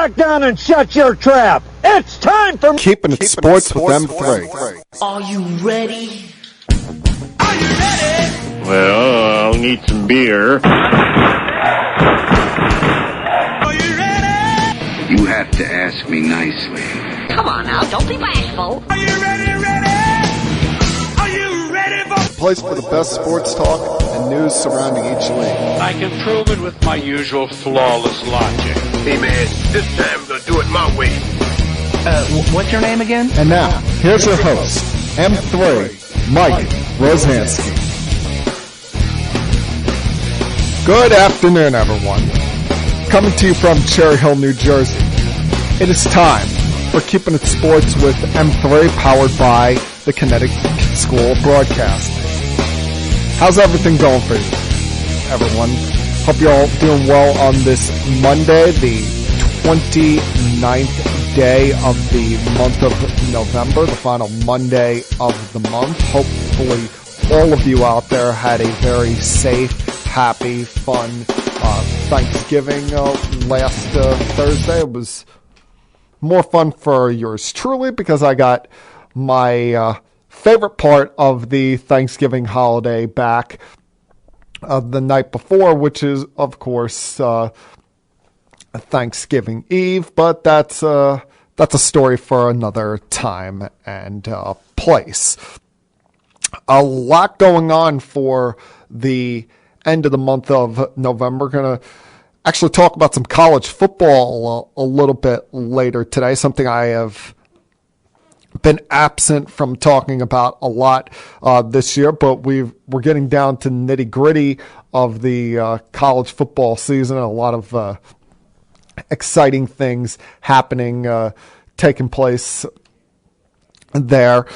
back down and shut your trap. It's time for Keeping It Sports with M3. Are you ready? Are you ready? Well, I'll need some beer. Are you ready? You have to ask me nicely. Come on now, don't be bashful. Are you ready? Are you ready for Place for the best sports talk and news surrounding each league. I can prove it with my usual flawless logic. Hey man, this time I'm gonna do it my way. What's your name again? And now, here's your host, M3, Mike Rosansky. Good afternoon, everyone. Coming to you from Cherry Hill, New Jersey. It is time for Keeping It Sports with M3, powered by the Connecticut School of Broadcasting. How's everything going for you, everyone? Hope you're all doing well on this Monday, the 29th day of the month of November, the final Monday of the month. Hopefully all of you out there had a very safe, happy, fun Thanksgiving last Thursday. It was more fun for yours truly because I got my favorite part of the Thanksgiving holiday back the night before, which is, of course, Thanksgiving Eve, but that's a story for another time and place. A lot going on for the end of the month of November. We're going to actually talk about some college football a little bit later today, something I have been absent from talking about a lot this year, but we're getting down to nitty gritty of the college football season. A lot of exciting things happening, taking place there.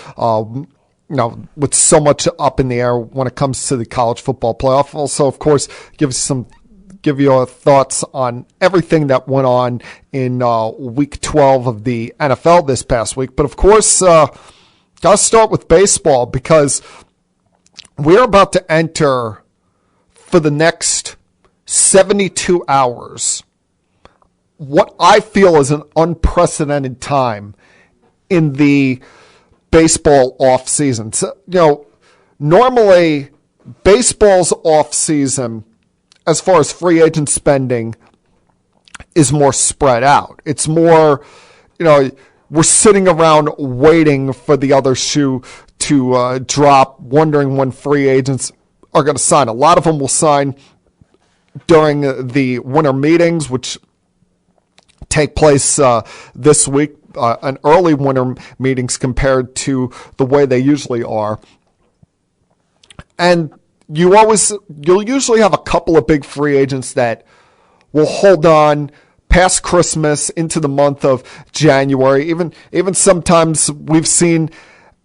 With so much up in the air when it comes to the college football playoff. Also, of course, give your thoughts on everything that went on in week 12 of the NFL this past week. But of course, got to start with baseball because we're about to enter for the next 72 hours what I feel is an unprecedented time in the baseball off season. So, normally baseball's off season, as far as free agent spending, is more spread out. It's more, we're sitting around waiting for the other shoe to drop, wondering when free agents are going to sign. A lot of them will sign during the winter meetings, which take place this week, an early winter meetings compared to the way they usually are. And you'll usually have a couple of big free agents that will hold on past Christmas into the month of January. Even sometimes we've seen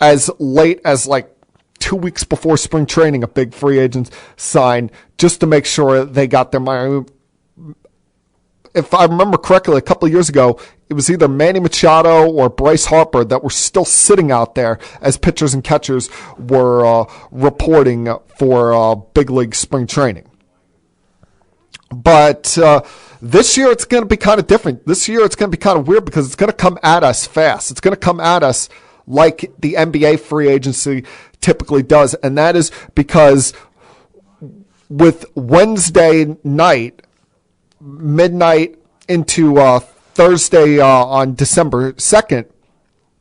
as late as like 2 weeks before spring training, a big free agent sign just to make sure they got their money. If I remember correctly, a couple of years ago, it was either Manny Machado or Bryce Harper that were still sitting out there as pitchers and catchers were reporting for big league spring training. But this year it's going to be kind of different. This year it's going to be kind of weird because it's going to come at us fast. It's going to come at us like the NBA free agency typically does. And that is because with Wednesday night, midnight into Thursday on December 2nd,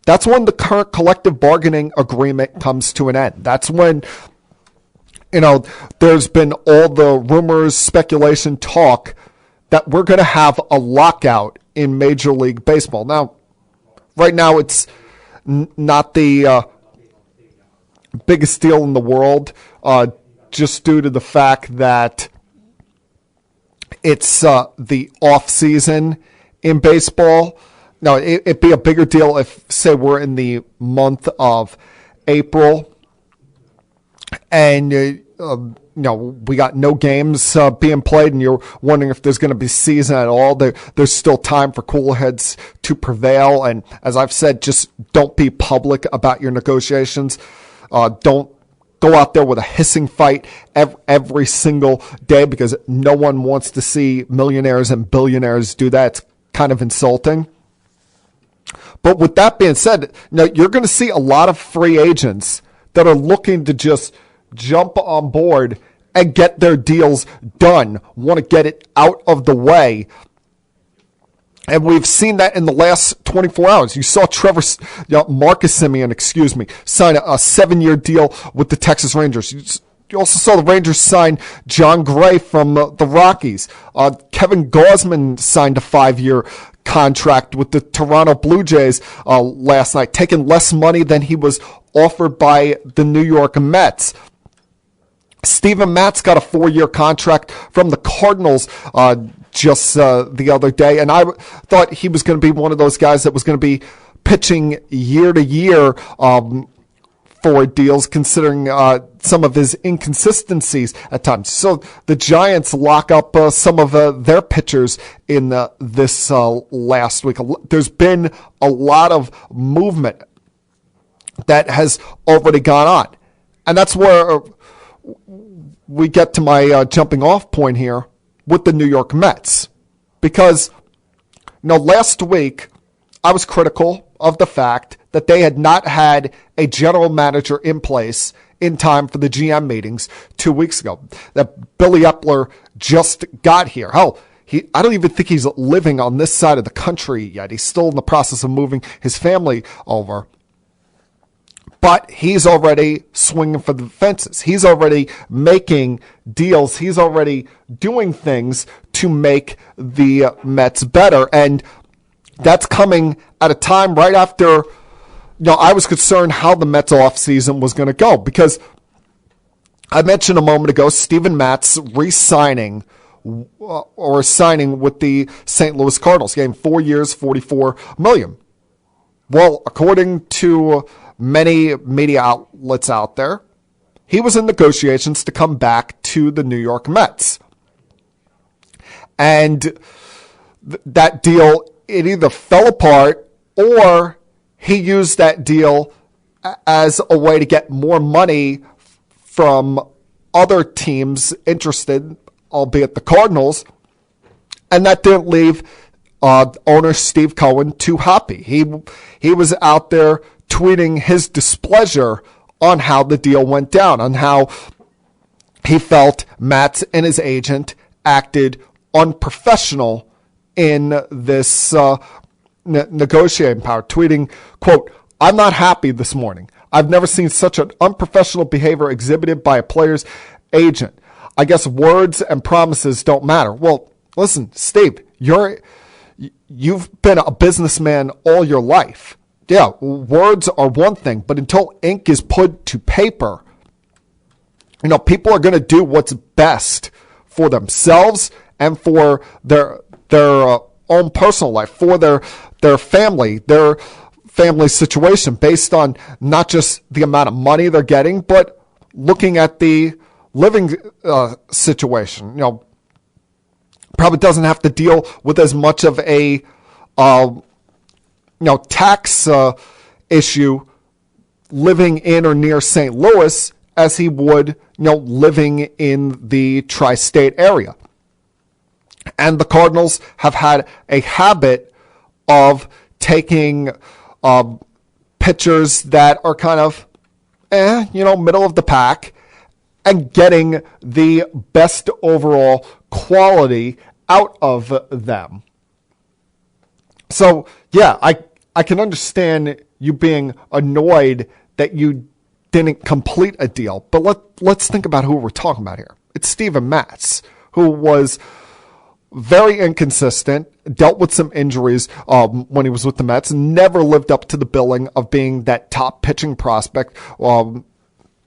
that's when the current collective bargaining agreement comes to an end. That's when, there's been all the rumors, speculation, talk that we're going to have a lockout in Major League Baseball. Now, right now it's not the biggest deal in the world, just due to the fact that it's the off season in baseball. No, it'd be a bigger deal if, say, we're in the month of April and we got no games being played, and you're wondering if there's going to be season at all. There's still time for cool heads to prevail. And as I've said, just don't be public about your negotiations. Don't go out there with a hissing fight every single day, because no one wants to see millionaires and billionaires do that. It's kind of insulting. But with that being said, now you're going to see a lot of free agents that are looking to just jump on board and get their deals done, want to get it out of the way. And we've seen that in the last 24 hours. You saw Marcus Semien, sign a 7-year deal with the Texas Rangers. You also saw the Rangers sign John Gray from the Rockies. Kevin Gausman signed a 5-year contract with the Toronto Blue Jays last night, taking less money than he was offered by the New York Mets. Steven Matz got a 4-year contract from the Cardinals just the other day, and I thought he was going to be one of those guys that was going to be pitching year to year for deals, considering some of his inconsistencies at times. So the Giants lock up some of their pitchers in this last week. There's been a lot of movement that has already gone on, and that's where we get to my jumping off point here with the New York Mets. Because, last week I was critical of the fact that they had not had a general manager in place in time for the GM meetings 2 weeks ago. That Billy Epler just got here. Hell, I don't even think he's living on this side of the country yet. He's still in the process of moving his family over. But he's already swinging for the fences. He's already making deals. He's already doing things to make the Mets better. And that's coming at a time right after, I was concerned how the Mets offseason was going to go. Because I mentioned a moment ago, Steven Matz re-signing or signing with the St. Louis Cardinals, getting 4 years, $44 million. Well, according to many media outlets out there, he was in negotiations to come back to the New York Mets. And that deal, it either fell apart or he used that deal as a way to get more money from other teams interested, albeit the Cardinals. And that didn't leave owner Steve Cohen too happy. He was out there tweeting his displeasure on how the deal went down, on how he felt Matz and his agent acted unprofessional in this negotiating power, tweeting, quote, "I'm not happy this morning. I've never seen such an unprofessional behavior exhibited by a player's agent. I guess words and promises don't matter." Well, listen, Steve, you've been a businessman all your life. Yeah, words are one thing, but until ink is put to paper, people are going to do what's best for themselves and for their own personal life, for their family situation, based on not just the amount of money they're getting, but looking at the living situation. Probably doesn't have to deal with as much of a tax issue living in or near St. Louis as he would, living in the tri-state area. And the Cardinals have had a habit of taking pitchers that are kind of, middle of the pack and getting the best overall quality out of them. So, yeah, I can understand you being annoyed that you didn't complete a deal, but let's think about who we're talking about here. It's Steven Matz, who was very inconsistent, dealt with some injuries when he was with the Mets, never lived up to the billing of being that top pitching prospect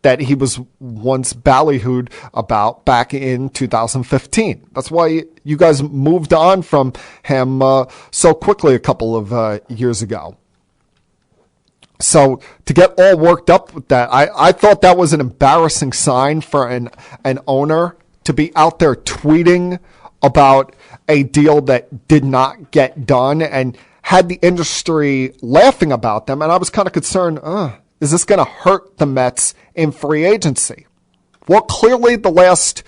that he was once ballyhooed about back in 2015. That's why you guys moved on from him so quickly a couple of years ago. So to get all worked up with that, I thought that was an embarrassing sign for an owner to be out there tweeting about a deal that did not get done and had the industry laughing about them. And I was kind of concerned, is this going to hurt the Mets in free agency? Well, clearly the last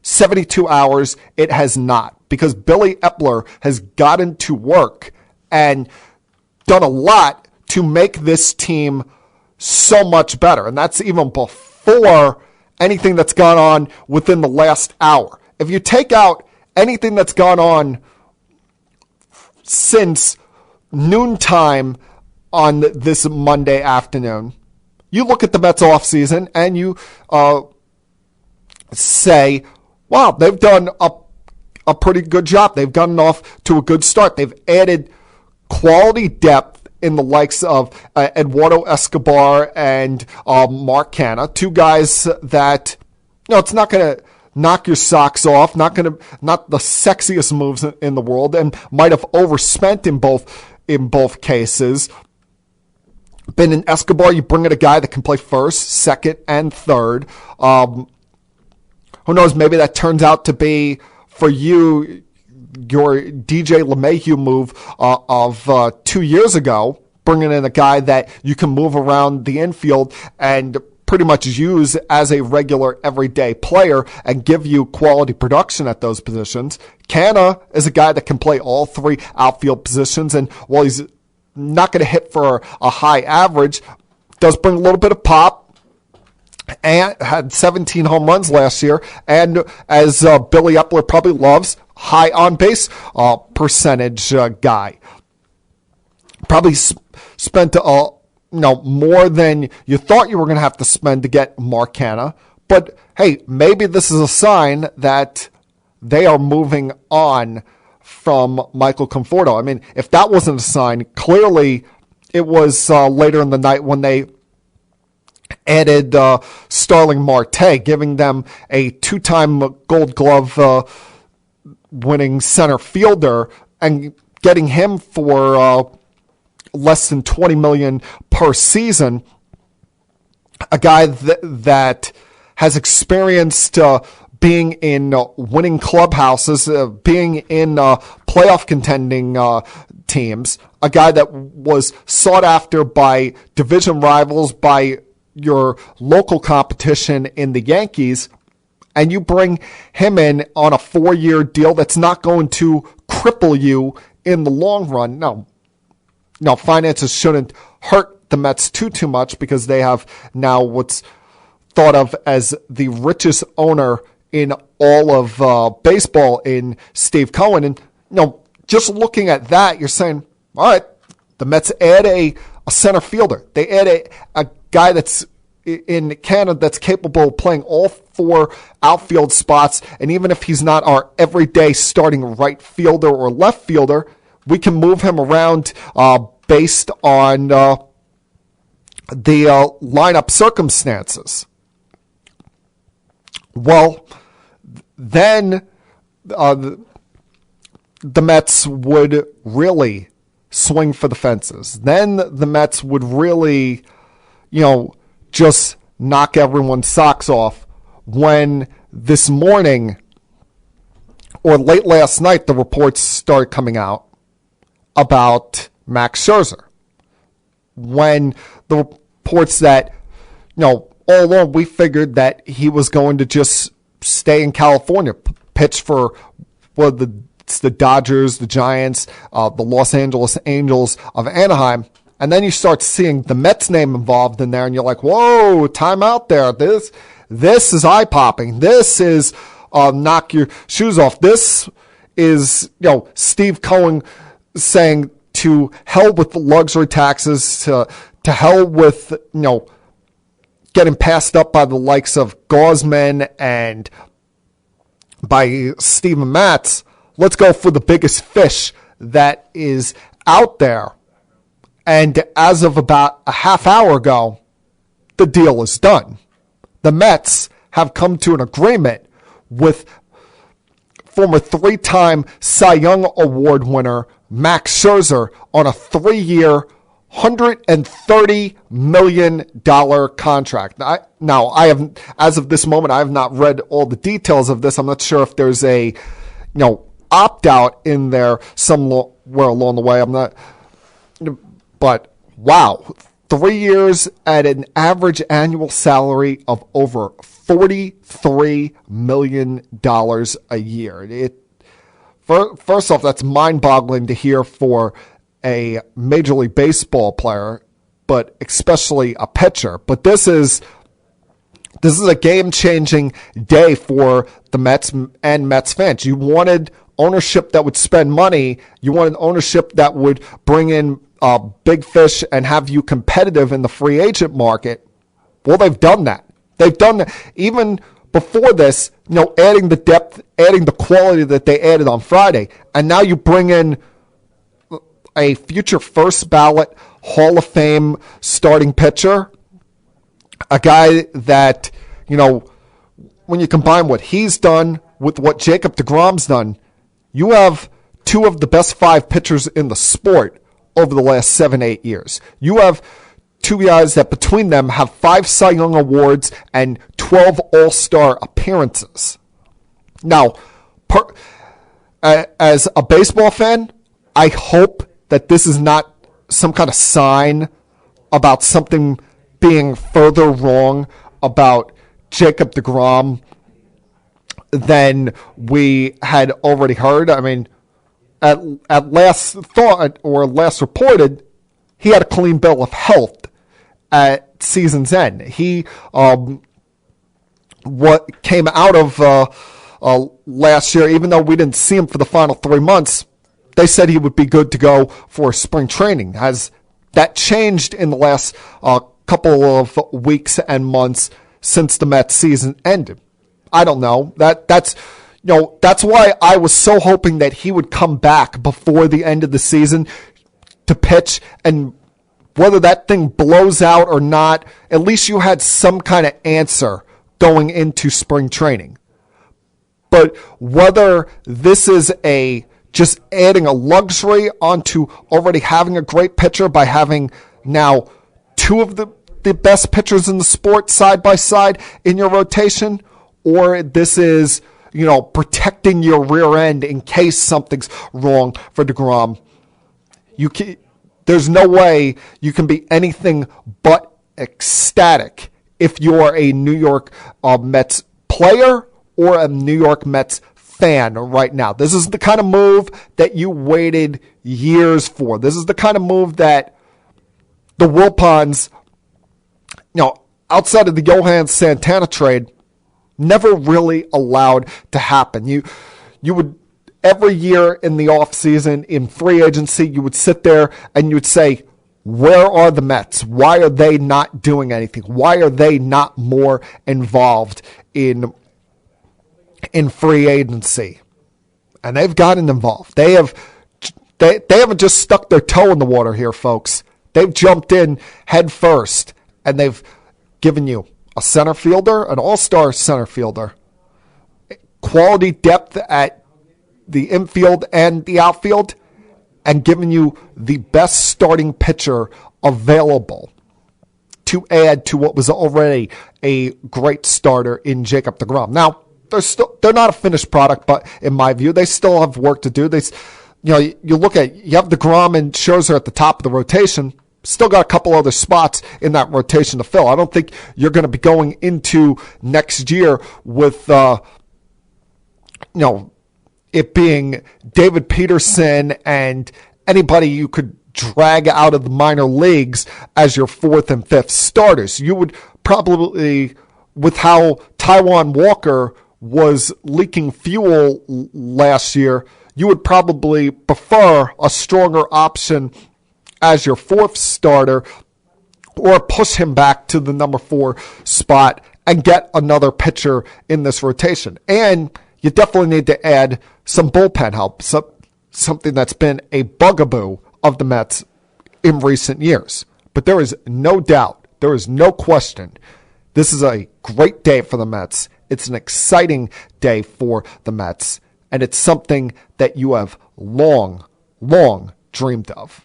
72 hours, it has not, because Billy Epler has gotten to work and done a lot to make this team so much better. And that's even before anything that's gone on within the last hour. If you take out anything that's gone on since noontime on this Monday afternoon, you look at the Mets offseason and you say, wow, they've done a pretty good job. They've gotten off to a good start. They've added quality depth in the likes of Eduardo Escobar and Mark Canha, two guys that, it's not going to knock your socks off, not the sexiest moves in the world, and might have overspent in both cases. Been in Escobar, you bring in a guy that can play first, second, and third. Who knows, maybe that turns out to be, for you, your DJ LeMahieu move of 2 years ago, bringing in a guy that you can move around the infield and pretty much use as a regular everyday player and give you quality production at those positions. Canha is a guy that can play all three outfield positions, and while he's not going to hit for a high average, does bring a little bit of pop, and had 17 home runs last year, and as Billy Epler probably loves, high on base percentage guy. Probably spent more than you thought you were going to have to spend to get Mark Canha, but hey, maybe this is a sign that they are moving on from Michael Conforto. I mean, if that wasn't a sign, clearly it was later in the night when they added Starling Marte, giving them a two-time Gold Glove winning center fielder and getting him for less than $20 million per season. A guy that has experienced being in winning clubhouses, being in playoff contending teams. A guy that was sought after by division rivals, by your local competition in the Yankees, and you bring him in on a 4-year deal that's not going to cripple you in the long run. No, finances shouldn't hurt the Mets too much, because they have now what's thought of as the richest owner in all of baseball in Steve Cohen. And just looking at that, you're saying, all right, the Mets add a center fielder. They add a guy that's in Canada that's capable of playing all four outfield spots. And even if he's not our everyday starting right fielder or left fielder, we can move him around based on the lineup circumstances. Well, then the Mets would really swing for the fences. Then the Mets would really, just knock everyone's socks off when this morning or late last night the reports started coming out about Max Scherzer. When the reports that, all along we figured that he was going to just stay in California, pitch for the Dodgers, the Giants, the Los Angeles Angels of Anaheim. And then you start seeing the Mets name involved in there, and you're like, whoa, time out there. This is eye-popping. This is knock your shoes off. This is, Steve Cohen saying to hell with the luxury taxes, to hell with, getting passed up by the likes of Gaussman and by Steven Matz. Let's go for the biggest fish that is out there. And as of about a half hour ago, the deal is done. The Mets have come to an agreement with former 3-time Cy Young Award winner Max Scherzer on a 3-year, $130 million contract. Now, I have, as of this moment, I have not read all the details of this. I'm not sure if there's a, opt-out in there somewhere along the way. I'm not, but wow, 3 years at an average annual salary of over $43 million a year. First off, that's mind-boggling to hear for a Major League Baseball player, but especially a pitcher. But this is a game-changing day for the Mets and Mets fans. You wanted ownership that would spend money. You wanted ownership that would bring in big fish and have you competitive in the free agent market. Well, they've done that. They've done that. Even before this, adding the depth, adding the quality that they added on Friday. And now you bring in a future first ballot Hall of Fame starting pitcher, a guy that, when you combine what he's done with what Jacob deGrom's done, you have two of the best 5 pitchers in the sport over the last 7-8 years. You have two guys that between them have 5 Cy Young Awards and 12 All-Star appearances. Now, as a baseball fan, I hope that this is not some kind of sign about something being further wrong about Jacob deGrom than we had already heard. I mean, at last thought or last reported, he had a clean bill of health at season's end. He what came out of last year, even though we didn't see him for the final 3 months, they said he would be good to go for spring training. Has that changed in the last couple of weeks and months since the Mets season ended? I don't know. That's why I was so hoping that he would come back before the end of the season to pitch, and whether that thing blows out or not, at least you had some kind of answer going into spring training. But whether this is just adding a luxury onto already having a great pitcher by having now 2 of the best pitchers in the sport side by side in your rotation, or this is, protecting your rear end in case something's wrong for deGrom, there's no way you can be anything but ecstatic if you're a New York Mets player or a New York Mets fan right now. This is the kind of move that you waited years for. This is the kind of move that the Wilpons, outside of the Johan Santana trade, never really allowed to happen. You would, every year in the offseason, in free agency, you would sit there and you would say, where are the Mets? Why are they not doing anything? Why are they not more involved in free agency? And they've gotten involved. They haven't just stuck their toe in the water here, folks. They've jumped in head first, and they've given you a center fielder, an all-star center fielder, quality depth at the infield and the outfield, and given you the best starting pitcher available to add to what was already a great starter in Jacob deGrom. Now, they're not a finished product, but in my view, they still have work to do. You have deGrom and Scherzer at the top of the rotation. Still got a couple other spots in that rotation to fill. I don't think you're going to be going into next year with, it being David Peterson and anybody you could drag out of the minor leagues as your 4th and 5th starters. You would probably, with how Taijuan Walker was leaking fuel last year, you would probably prefer a stronger option as your 4th starter, or push him back to the number 4 spot and get another pitcher in this rotation. And you definitely need to add some bullpen help, something that's been a bugaboo of the Mets in recent years. But there is no doubt, there is no question, this is a great day for the Mets. It's an exciting day for the Mets, and it's something that you have long, long dreamed of.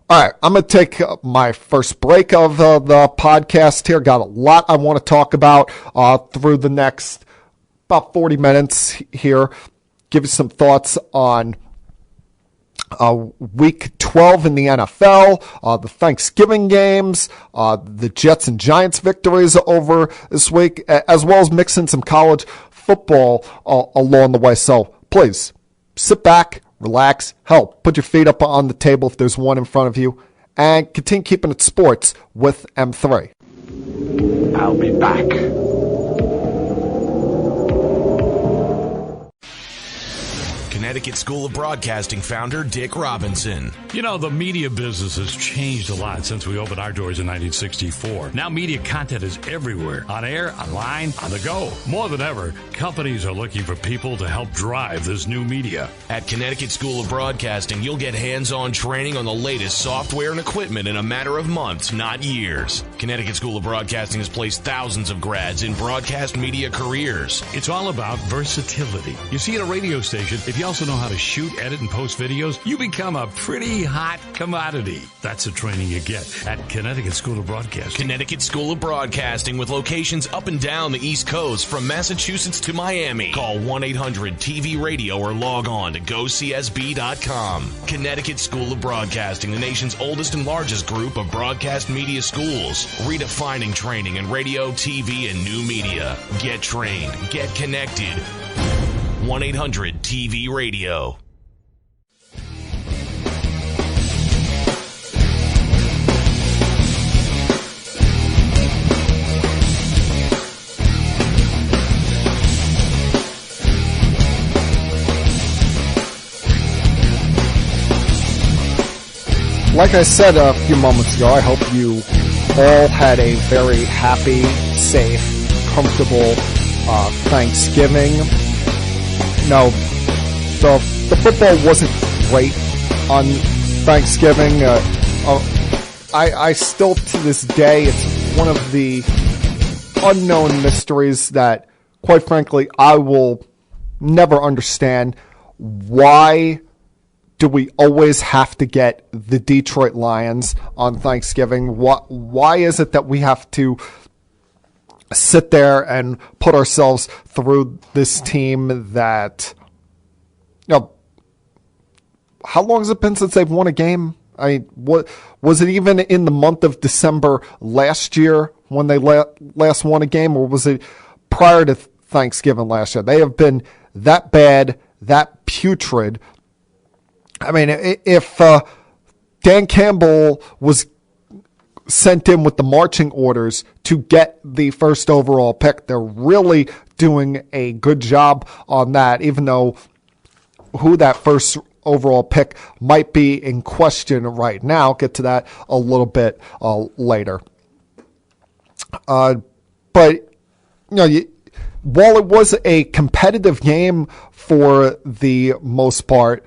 All right, I'm going to take my first break of the podcast here. Got a lot I want to talk about through the next about 40 minutes here. Give you some thoughts on Week 12 in the NFL, the Thanksgiving games, the Jets and Giants victories over this week, as well as mixing some college football along the way. So please sit back, relax, put your feet up on the table if there's one in front of you, and continue keeping it sports with M3. I'll be back. Connecticut School of Broadcasting founder Dick Robinson. You know, the media business has changed a lot since we opened our doors in 1964. Now media content is everywhere. On air, online, on the go. More than ever, companies are looking for people to help drive this new media. At Connecticut School of Broadcasting, you'll get hands-on training on the latest software and equipment in a matter of months, not years. Connecticut School of Broadcasting has placed thousands of grads in broadcast media careers. It's all about versatility. You see, at a radio station, if you also know how to shoot, edit, and post videos, you become a pretty hot commodity. That's the training you get at Connecticut School of Broadcasting. Connecticut School of Broadcasting, with locations up and down the East Coast, from Massachusetts to Miami. Call 1-800-TV-RADIO or log on to GoCSB.com. Connecticut School of Broadcasting, the nation's oldest and largest group of broadcast media schools, redefining training in radio, TV, and new media. Get trained. Get connected. 1-800-TV-RADIO. Like I said a few moments ago, I hope you all had a very happy, safe, comfortable Thanksgiving. No, the football wasn't great on Thanksgiving. I still, to this day, it's one of the unknown mysteries that, quite frankly, I will never understand. Why do we always have to get the Detroit Lions on Thanksgiving? Why is it that we have to sit there and put ourselves through this team that, how long has it been since they've won a game? What was it even in the month of December last year when they last won a game, or was it prior to Thanksgiving last year? They have been that bad, that putrid. I mean, if Dan Campbell was sent in with the marching orders to get the first overall pick, they're really doing a good job on that, even though who that first overall pick might be in question right now. I'll get to that a little bit later. But, while it was a competitive game for the most part,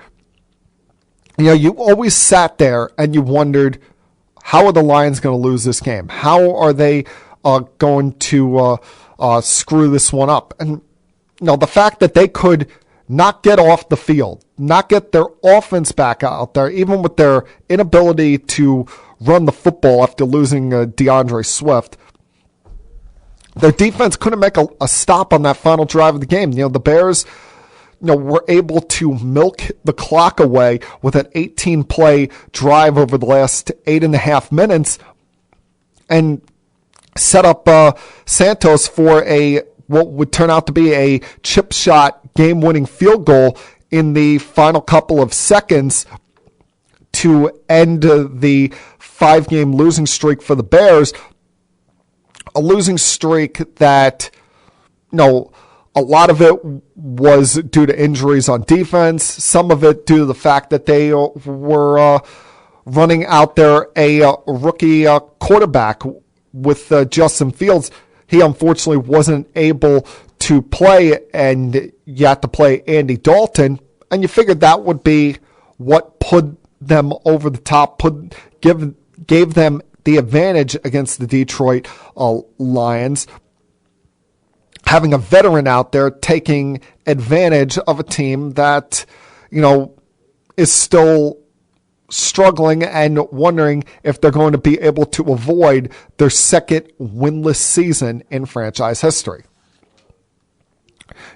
you always sat there and you wondered, how are the Lions going to lose this game? How are they going to screw this one up? And the fact that they could not get off the field, not get their offense back out there, even with their inability to run the football after losing DeAndre Swift, their defense couldn't make a stop on that final drive of the game. The Bears were able to milk the clock away with an 18-play drive over the last 8.5 minutes and set up Santos for what would turn out to be a chip shot game-winning field goal in the final couple of seconds to end the 5-game losing streak for the Bears. A losing streak that, a lot of it was due to injuries on defense. Some of it due to the fact that they were running out there a rookie quarterback with Justin Fields. He unfortunately wasn't able to play, and you had to play Andy Dalton. And you figured that would be what put them over the top, gave them the advantage against the Detroit Lions. Having a veteran out there taking advantage of a team that, is still struggling and wondering if they're going to be able to avoid their second winless season in franchise history.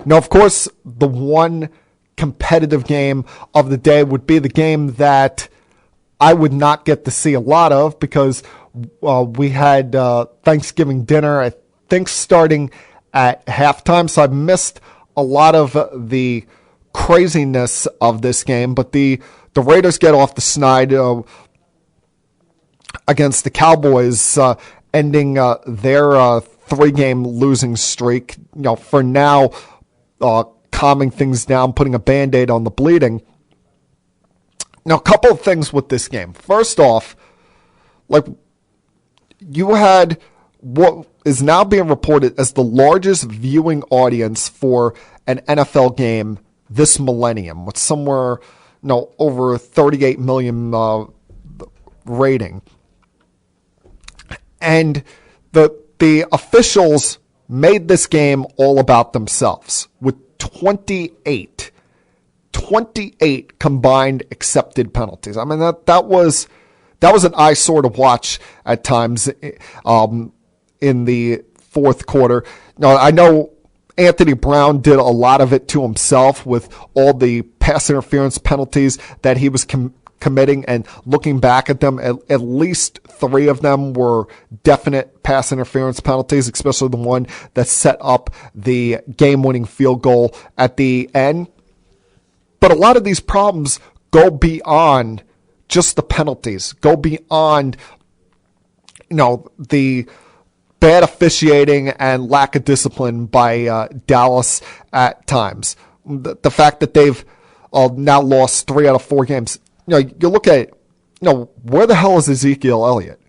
Now, of course, the one competitive game of the day would be the game that I would not get to see a lot of because we had Thanksgiving dinner, I think, starting at halftime. So I missed a lot of the craziness of this game. But the Raiders get off the snide against the Cowboys, ending their 3-game losing streak. For now, calming things down, putting a Band-Aid on the bleeding. Now, a couple of things with this game. First off, you had what is now being reported as the largest viewing audience for an NFL game this millennium, with somewhere, over 38 million rating. And the officials made this game all about themselves with 28 combined accepted penalties. I mean, that was an eyesore to watch at times in the fourth quarter. Now, I know Anthony Brown did a lot of it to himself with all the pass interference penalties that he was committing, and looking back at them, at least 3 of them were definite pass interference penalties, especially the one that set up the game-winning field goal at the end. But a lot of these problems go beyond just the penalties, go beyond, the bad officiating and lack of discipline by Dallas at times. The fact that they've now lost 3 out of 4 games. You look at it, where the hell is Ezekiel Elliott?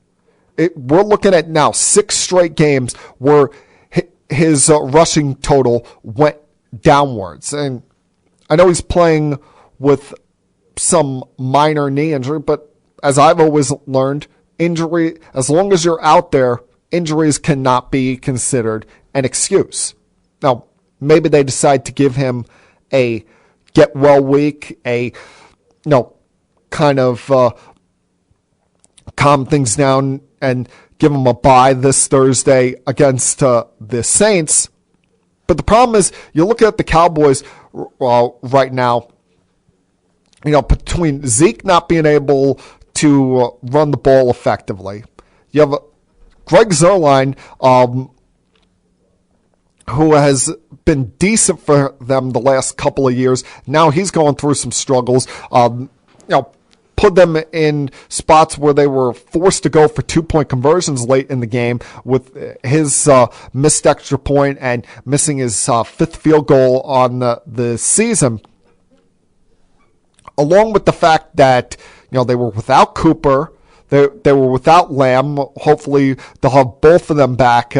We're looking at now 6 straight games where his rushing total went downwards. And I know he's playing with some minor knee injury, but as I've always learned, injury, as long as you're out there, injuries cannot be considered an excuse. Now, maybe they decide to give him a get well week, kind of calm things down and give him a bye this Thursday against the Saints. But the problem is, you look at the Cowboys right now, between Zeke not being able to run the ball effectively, you have Greg Zuerlein, who has been decent for them the last couple of years. Now he's going through some struggles. Put them in spots where they were forced to go for 2-point conversions late in the game with his missed extra point and missing his 5th field goal on the season. Along with the fact that, they were without Cooper, they were without Lamb. Hopefully they'll have both of them back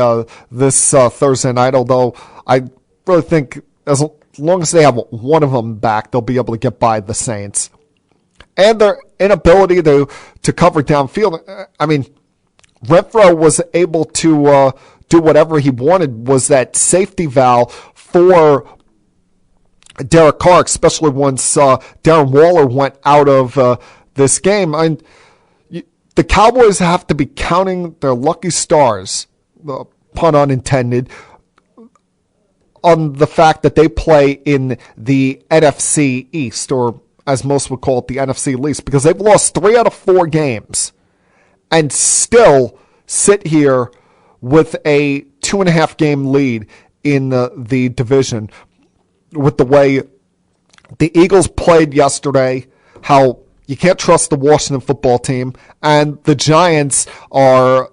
this Thursday night, although I really think as long as they have one of them back, they'll be able to get by the Saints. And their inability to cover downfield. I mean, Renfro was able to do whatever he wanted, was that safety valve for Derek Carr, especially once Darren Waller went out of this game. The Cowboys have to be counting their lucky stars, pun unintended, on the fact that they play in the NFC East, or as most would call it, the NFC least, because they've lost 3 out of 4 games and still sit here with a 2.5 game lead in the division. With the way the Eagles played yesterday, how you can't trust the Washington football team, and the Giants are,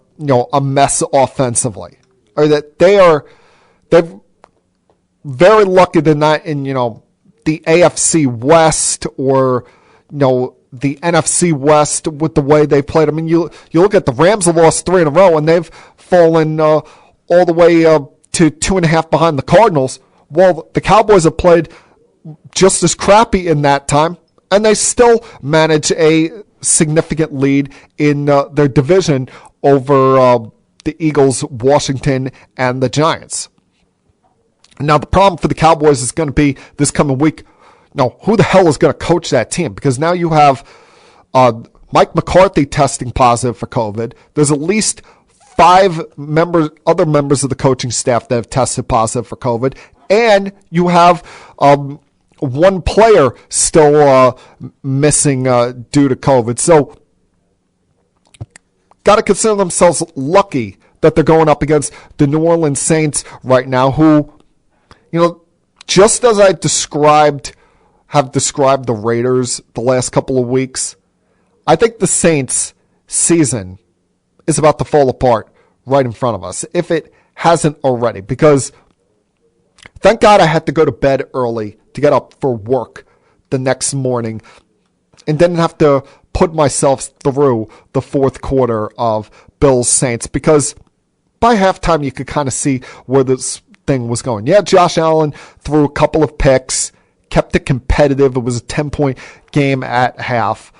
a mess offensively. Or that they're very lucky they're not in, the AFC West or, the NFC West with the way they played. I mean, you look at the Rams have lost 3 in a row, and they've fallen all the way to 2.5 behind the Cardinals. Well, the Cowboys have played just as crappy in that time, and they still manage a significant lead in their division over the Eagles, Washington, and the Giants. Now, the problem for the Cowboys is going to be this coming week. Now, who the hell is going to coach that team? Because now you have Mike McCarthy testing positive for COVID. There's at least 5 other members of the coaching staff that have tested positive for COVID. And you have one player still missing due to COVID. So, got to consider themselves lucky that they're going up against the New Orleans Saints right now, who, just as I have described the Raiders the last couple of weeks, I think the Saints' season is about to fall apart right in front of us, if it hasn't already, because thank God I had to go to bed early to get up for work the next morning and didn't have to put myself through the fourth quarter of Bills Saints, because by halftime you could kind of see where this thing was going. Yeah, Josh Allen threw a couple of picks, kept it competitive. It was a 10-point game at half.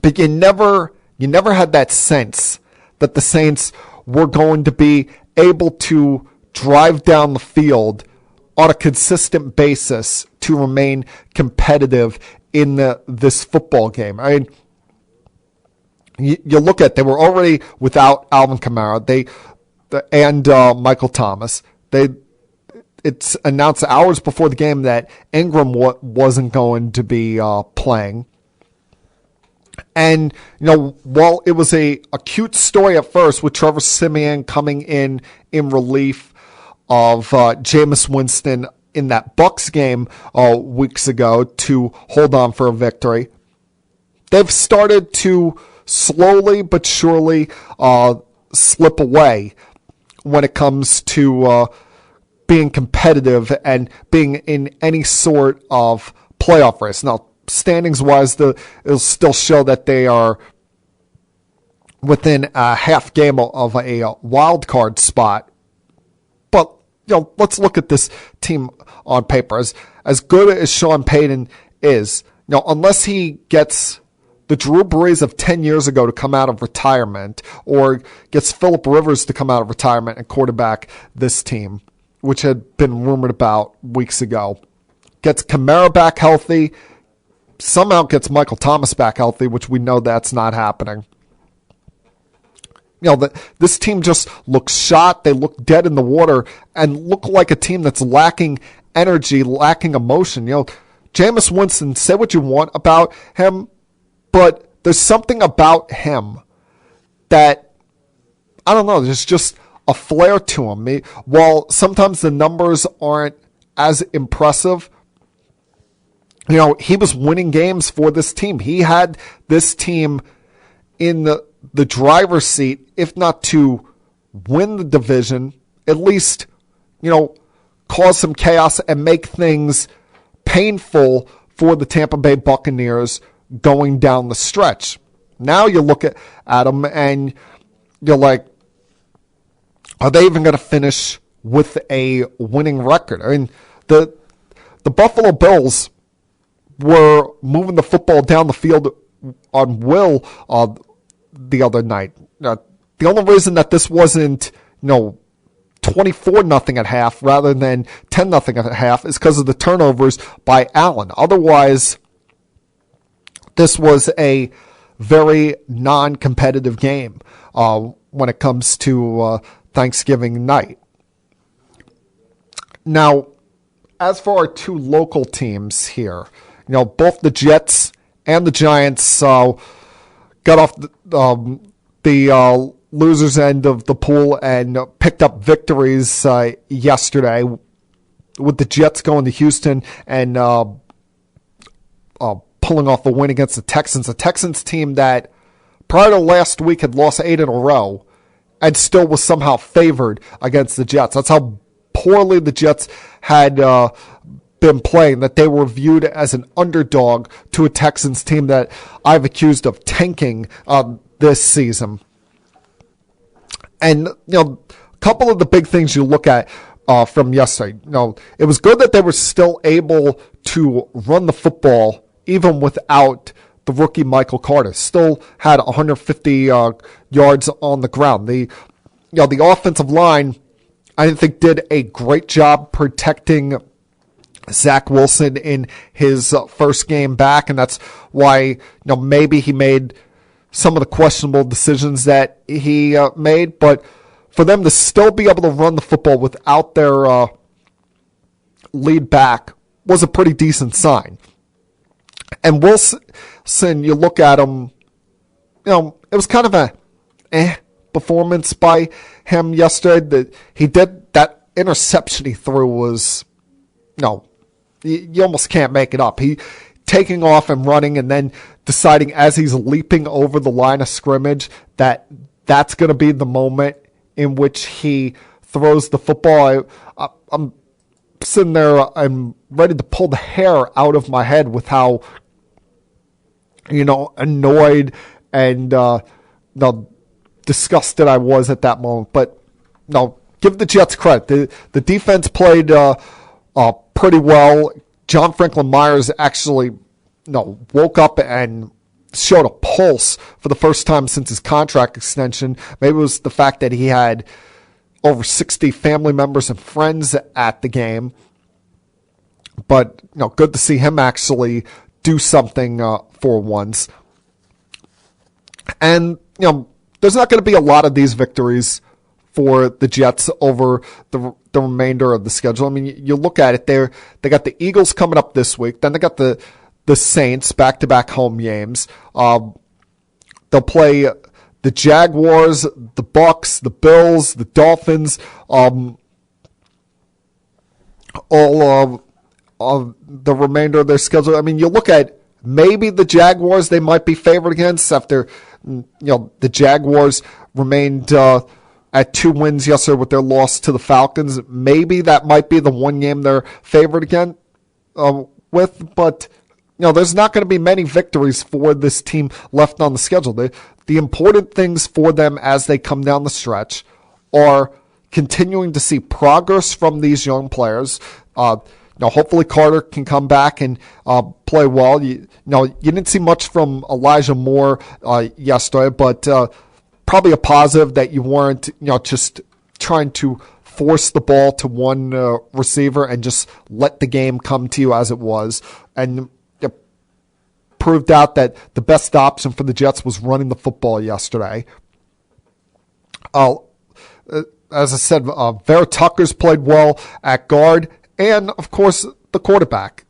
But you never had that sense that the Saints were going to be able to drive down the field on a consistent basis to remain competitive in this football game. I mean, you look at, they were already without Alvin Kamara and Michael Thomas. It's announced hours before the game that Ingram wasn't going to be playing. And, while it was a cute story at first with Trevor Siemian coming in relief of Jameis Winston in that Bucs game weeks ago to hold on for a victory, they've started to slowly but surely slip away when it comes to being competitive and being in any sort of playoff race. Now, standings-wise, it'll still show that they are within a half game of a wild card spot. But, let's look at this team on paper. As good as Sean Payton is, unless he gets the Drew Brees of 10 years ago to come out of retirement, or gets Phillip Rivers to come out of retirement and quarterback this team, which had been rumored about weeks ago, gets Kamara back healthy, somehow gets Michael Thomas back healthy, which we know that's not happening. This team just looks shot. They look dead in the water and look like a team that's lacking energy, lacking emotion. Jameis Winston, say what you want about him, but there's something about him that, I don't know, there's just a flair to him. While sometimes the numbers aren't as impressive, he was winning games for this team. He had this team in the driver's seat, if not to win the division, at least, cause some chaos and make things painful for the Tampa Bay Buccaneers going down the stretch. Now you look at them and you're like, are they even going to finish with a winning record? I mean, the Buffalo Bills were moving the football down the field on will the other night. The only reason that this wasn't, 24-0 at half rather than 10-0 at half is because of the turnovers by Allen. Otherwise, this was a very non-competitive game when it comes to Thanksgiving night. Now, as for our two local teams here, both the Jets and the Giants got off the losers' end of the pool and picked up victories yesterday, with the Jets going to Houston and pulling off a win against the Texans. A Texans team that prior to last week had lost 8 in a row and still was somehow favored against the Jets. That's how poorly the Jets had been playing, that they were viewed as an underdog to a Texans team that I've accused of tanking this season. And, a couple of the big things you look at from yesterday, it was good that they were still able to run the football even without the rookie Michael Carter. Still had 150 yards on the ground. The offensive line, I think, did a great job protecting Zach Wilson in his first game back, and that's why maybe he made some of the questionable decisions that he made. But for them to still be able to run the football without their lead back was a pretty decent sign. And Wilson, you look at him, it was kind of a performance by him yesterday. That interception he threw was, you almost can't make it up. He taking off and running and then deciding as he's leaping over the line of scrimmage that's going to be the moment in which he throws the football. I'm sitting there, I'm ready to pull the hair out of my head with how, annoyed and disgusted I was at that moment. But give the Jets credit. The defense played pretty well. John Franklin Myers actually woke up and showed a pulse for the first time since his contract extension. Maybe it was the fact that he had over 60 family members and friends at the game. But, good to see him actually do something for once. And, there's not going to be a lot of these victories for the Jets over the remainder of the schedule. I mean, you look at it there, they got the Eagles coming up this week. Then they got the Saints, back-to-back home games. They'll play the Jaguars, the Bucks, the Bills, the Dolphins, all of the remainder of their schedule. I mean, you look at maybe the Jaguars they might be favored against after, the Jaguars remained at 2 wins yesterday with their loss to the Falcons. Maybe that might be the one game they're favored again with, but there's not going to be many victories for this team left on the schedule. The important things for them as they come down the stretch are continuing to see progress from these young players. Hopefully Carter can come back and play well. You didn't see much from Elijah Moore yesterday, but probably a positive that you weren't just trying to force the ball to one receiver and just let the game come to you as it was. And proved out that the best option for the Jets was running the football yesterday. As I said, Vera Tucker's played well at guard, and of course the quarterback.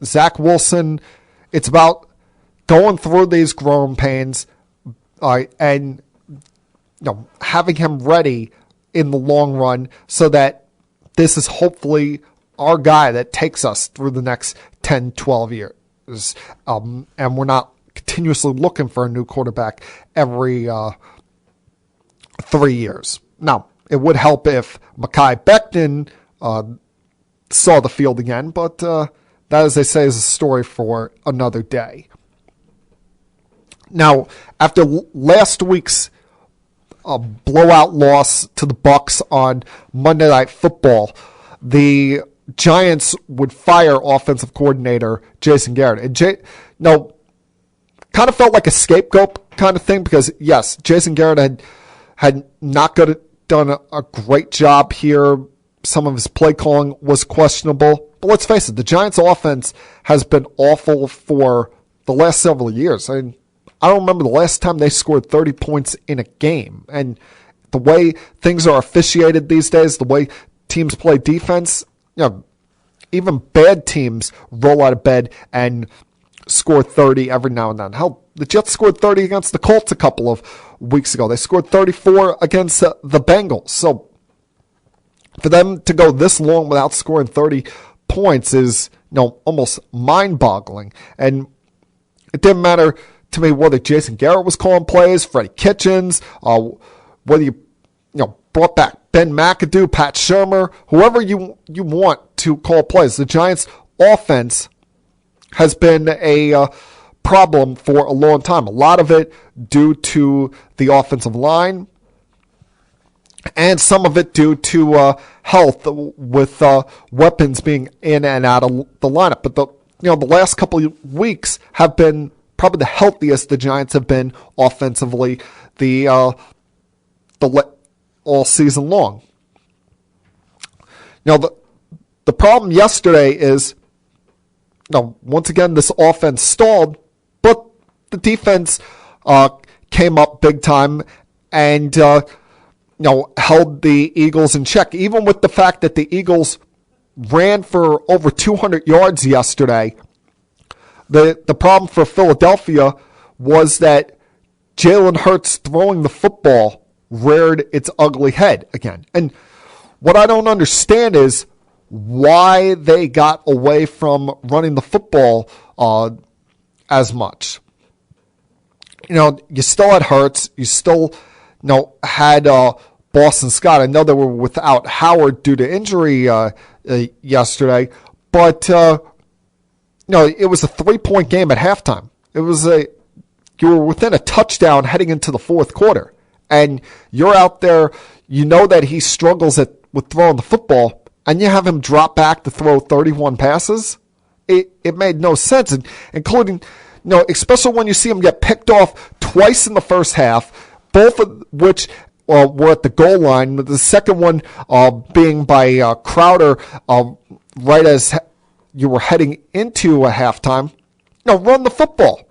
Zach Wilson. It's about going through these growing pains and having him ready in the long run, so that this is hopefully our guy that takes us through the next 10, 12 years. And we're not continuously looking for a new quarterback every 3 years. Now, it would help if Mekhi Becton saw the field again, but that, as they say, is a story for another day. Now, after last week's blowout loss to the Bucks on Monday Night Football, the Giants would fire offensive coordinator Jason Garrett. And kind of felt like a scapegoat kind of thing, because yes, Jason Garrett had not done a great job here. Some of his play calling was questionable. But let's face it, the Giants offense has been awful for the last several years. I don't remember the last time they scored 30 points in a game. And the way things are officiated these days, the way teams play defense, even bad teams roll out of bed and score 30 every now and then. Hell, the Jets scored 30 against the Colts a couple of weeks ago. They scored 34 against the Bengals. So for them to go this long without scoring 30 points is, almost mind-boggling. And it didn't matter to me whether Jason Garrett was calling plays, Freddie Kitchens, whether you brought back Ben McAdoo, Pat Shurmur, whoever you want to call plays. The Giants' offense has been a problem for a long time. A lot of it due to the offensive line, and some of it due to health with weapons being in and out of the lineup. But the last couple of weeks have been probably the healthiest the Giants have been offensively all season long. Now, the problem yesterday is, once again, this offense stalled, but the defense came up big time and held the Eagles in check, even with the fact that the Eagles ran for over 200 yards yesterday. The problem for Philadelphia was that Jalen Hurts throwing the football reared its ugly head again. And what I don't understand is why they got away from running the football as much. You still had Hurts. You still had Boston Scott. I know they were without Howard due to injury yesterday, but it was a 3-point game at halftime. You were within a touchdown heading into the fourth quarter, and you're out there. You know that he struggles with throwing the football, and you have him drop back to throw 31 passes. It made no sense, including, especially when you see him get picked off twice in the first half, both of which were at the goal line. The second one being by Crowder right as you were heading into a halftime. Run the football.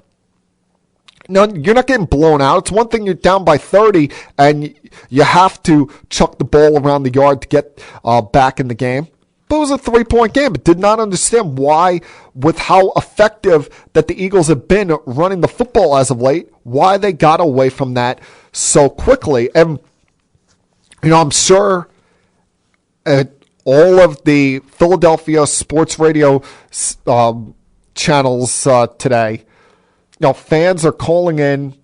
No, you're not getting blown out. It's one thing you're down by 30 and you have to chuck the ball around the yard to get back in the game. But it was a 3-point game. But did not understand why, with how effective that the Eagles have been running the football as of late, why they got away from that so quickly. And, I'm sure all of the Philadelphia sports radio channels today, fans are calling in,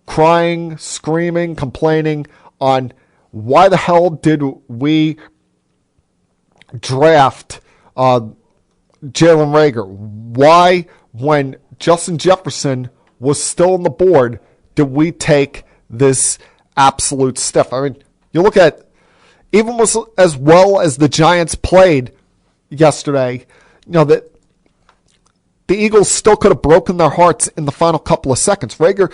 crying, screaming, complaining on why the hell did we draft Jalen Reagor? Why, when Justin Jefferson was still on the board, did we take this absolute stiff? I mean, you look at, even as well as the Giants played yesterday, that the Eagles still could have broken their hearts in the final couple of seconds. Reagor,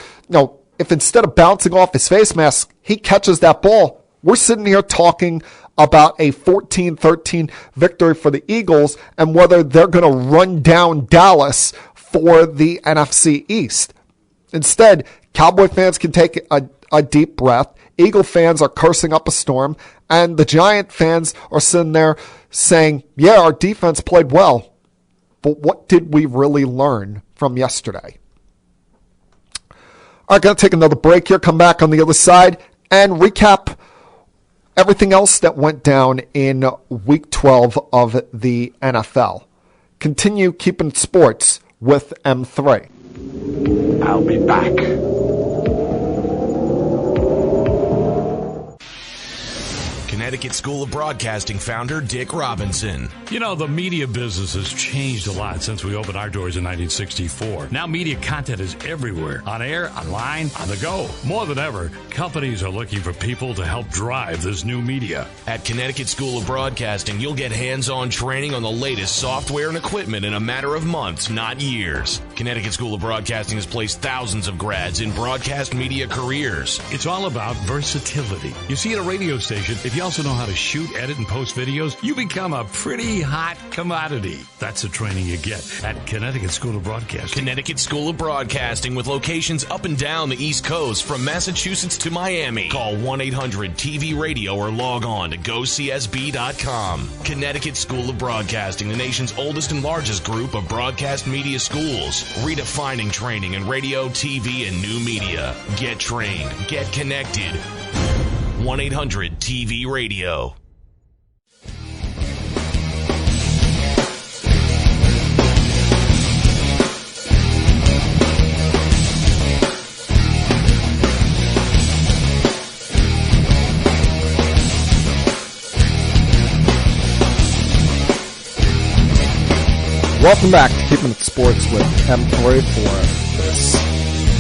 if instead of bouncing off his face mask, he catches that ball, we're sitting here talking about a 14-13 victory for the Eagles and whether they're going to run down Dallas for the NFC East. Instead, Cowboy fans can take a deep breath. Eagle fans are cursing up a storm. And the Giant fans are sitting there saying, yeah, our defense played well. But what did we really learn from yesterday? All right, going to take another break here, come back on the other side, and recap everything else that went down in Week 12 of the NFL. Continue keeping sports with M3. I'll be back. Connecticut School of Broadcasting founder Dick Robinson. The media business has changed a lot since we opened our doors in 1964. Now media content is everywhere. On air, online, on the go. More than ever, companies are looking for people to help drive this new media. At Connecticut School of Broadcasting, you'll get hands-on training on the latest software and equipment in a matter of months, not years. Connecticut School of Broadcasting has placed thousands of grads in broadcast media careers. It's all about versatility. You see, at a radio station, if you also know how to shoot, edit, and post videos, you become a pretty hot commodity. That's the training you get at Connecticut School of Broadcasting. Connecticut School of Broadcasting, with locations up and down the East Coast from Massachusetts to Miami. Call 1-800-TV-RADIO or log on to GoCSB.com. Connecticut School of Broadcasting, the nation's oldest and largest group of broadcast media schools, redefining training in radio, TV, and new media. Get trained. Get connected. 1-800-TV-RADIO. Welcome back to Keeping It Sports with M3 for this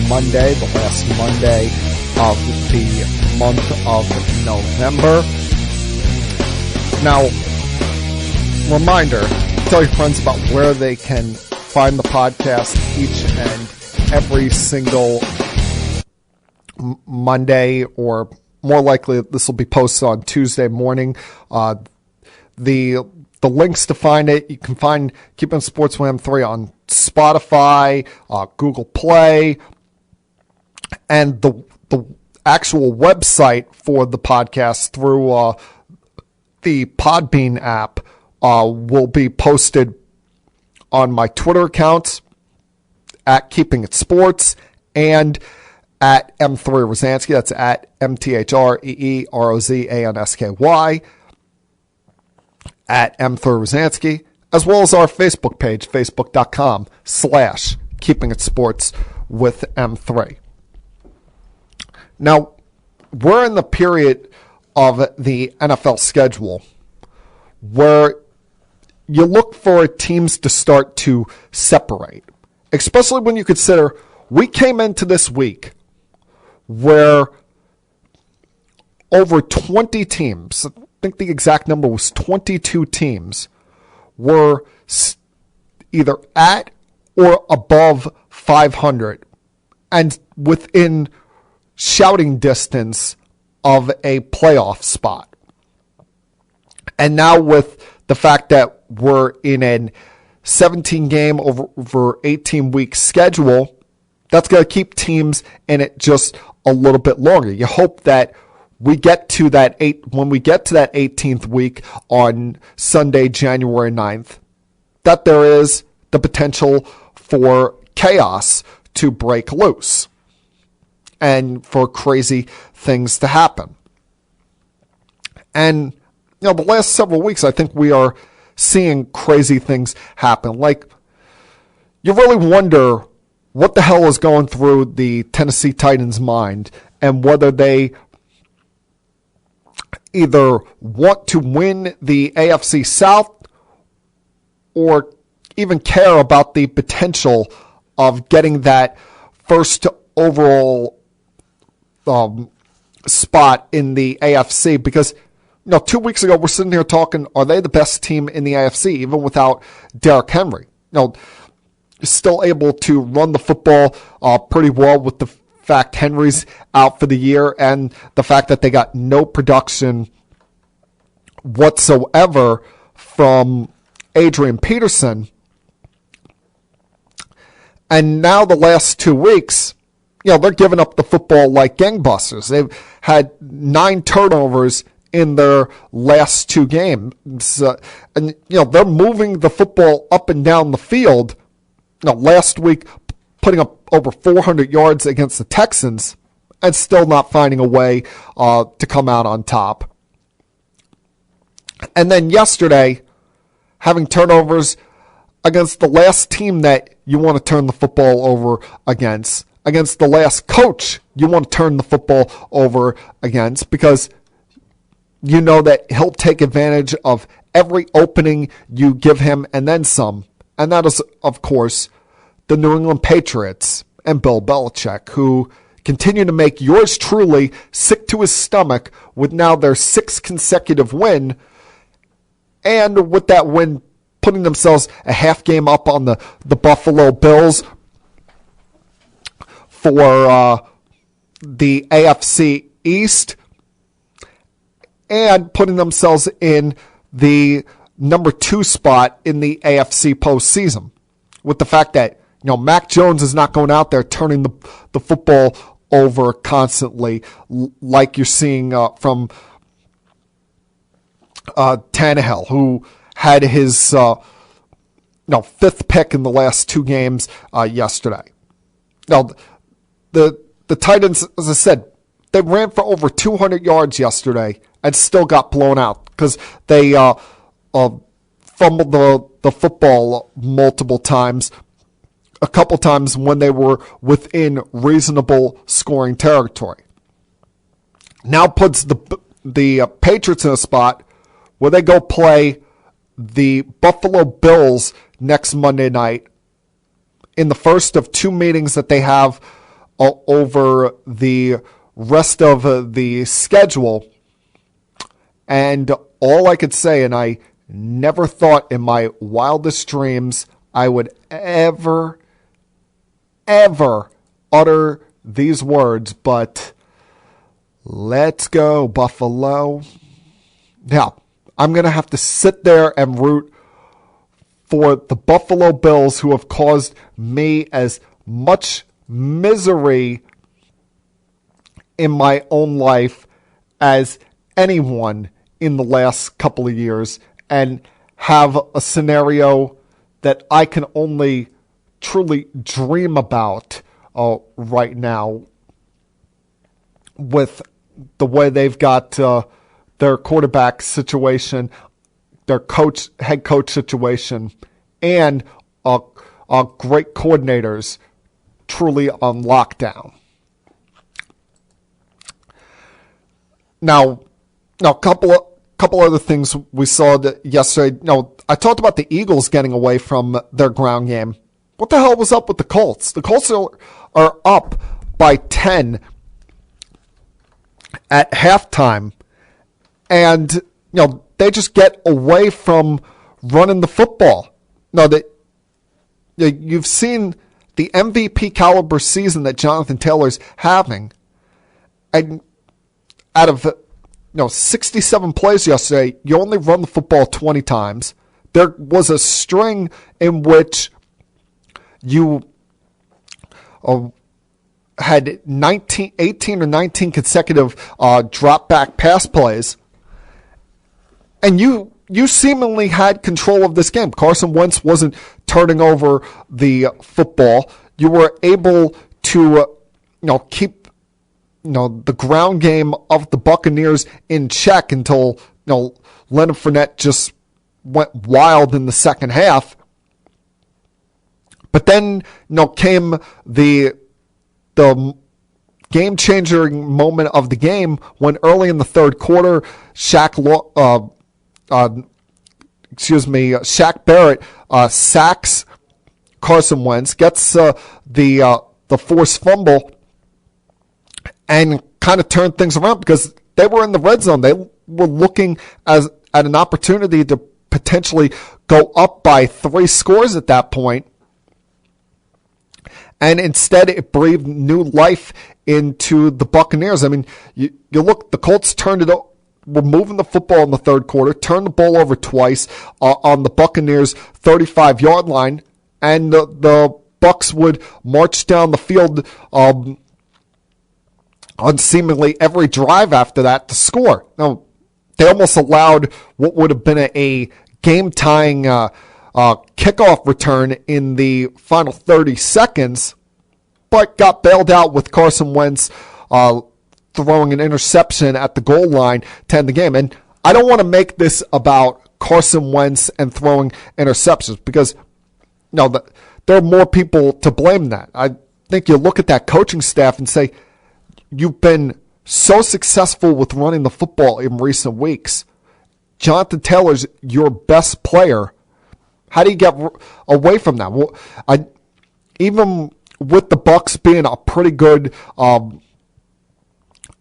Monday, the last Monday of the month of November. Now, reminder, tell your friends about where they can find the podcast each and every single Monday, or more likely this will be posted on Tuesday morning. The links to find it, you can find Keeping Sports with M3 on Spotify, Google Play, and the actual website for the podcast through the Podbean app will be posted on my Twitter accounts at Keeping It Sports and at M3 Rosansky. That's at MTHREEROZANSKY at M3 Rosansky, as well as our Facebook page, facebook.com/Keeping It Sports with M3. Now, we're in the period of the NFL schedule where you look for teams to start to separate, especially when you consider we came into this week where over 20 teams, I think the exact number was 22 teams, were either at or above 500 and within shouting distance of a playoff spot. And now with the fact that we're in a 17-game over 18-week schedule, that's going to keep teams in it just a little bit longer. You hope that we get to that when we get to that 18th week on Sunday, January 9th, that there is the potential for chaos to break loose and for crazy things to happen. And the last several weeks, I think we are seeing crazy things happen. Like, you really wonder what the hell is going through the Tennessee Titans' mind and whether they either want to win the AFC South or even care about the potential of getting that first overall spot in the AFC. Because 2 weeks ago, we're sitting here talking, are they the best team in the AFC, even without Derrick Henry? Still able to run the football pretty well with the fact Henry's out for the year and the fact that they got no production whatsoever from Adrian Peterson. And now the last 2 weeks, they're giving up the football like gangbusters. They've had 9 turnovers in their last 2 games. And they're moving the football up and down the field. Last week, putting up over 400 yards against the Texans and still not finding a way to come out on top. And then yesterday, having turnovers against the last team that you want to turn the football over against the last coach you want to turn the football over against, because you know that he'll take advantage of every opening you give him and then some. And that is, of course, the New England Patriots and Bill Belichick, who continue to make yours truly sick to his stomach with now their 6th consecutive win. And with that win, putting themselves a half game up on the Buffalo Bills for the AFC East, and putting themselves in the number 2 spot in the AFC postseason. With the fact that, Mac Jones is not going out there turning the football over constantly like you're seeing from Tannehill, who had his 5th pick in the last 2 games yesterday. Now, the Titans, as I said, they ran for over 200 yards yesterday and still got blown out because they fumbled the football multiple times, a couple times when they were within reasonable scoring territory. Now puts the Patriots in a spot where they go play the Buffalo Bills next Monday night in the first of 2 meetings that they have over the rest of the schedule. And all I could say, and I never thought in my wildest dreams I would ever utter these words, but let's go, Buffalo. Now, I'm going to have to sit there and root for the Buffalo Bills, who have caused me as much misery in my own life as anyone in the last couple of years, and have a scenario that I can only truly dream about right now with the way they've got their quarterback situation, their head coach situation, and great coordinators truly on lockdown. Now, a couple other things we saw yesterday. I talked about the Eagles getting away from their ground game. What the hell was up with the Colts? The Colts are up by 10 at halftime, and they just get away from running the football. You've seen the MVP caliber season that Jonathan Taylor's having, and out of 67 plays yesterday, you only run the football 20 times. There was a string in which you had 18 or 19 consecutive drop-back pass plays, and you seemingly had control of this game. Carson Wentz wasn't turning over the football. You were able to keep the ground game of the Buccaneers in check until Leonard Fournette just went wild in the second half. But then came the game-changing moment of the game when early in the third quarter, Shaq Barrett sacks Carson Wentz, gets the forced fumble, and kind of turned things around because they were in the red zone. They were looking at an opportunity to potentially go up by 3 scores at that point. And instead, it breathed new life into the Buccaneers. I mean, you look, the Colts were moving the football in the third quarter, turned the ball over twice on the Buccaneers' 35-yard line, and the Bucs would march down the field on seemingly every drive after that to score. Now, they almost allowed what would have been a game-tying kickoff return in the final 30 seconds, but got bailed out with Carson Wentz throwing an interception at the goal line to end the game. And I don't want to make this about Carson Wentz and throwing interceptions because there are more people to blame than that. I think you look at that coaching staff and say, you've been so successful with running the football in recent weeks. Jonathan Taylor's your best player. How do you get away from that? Well, even with the Bucs being a pretty good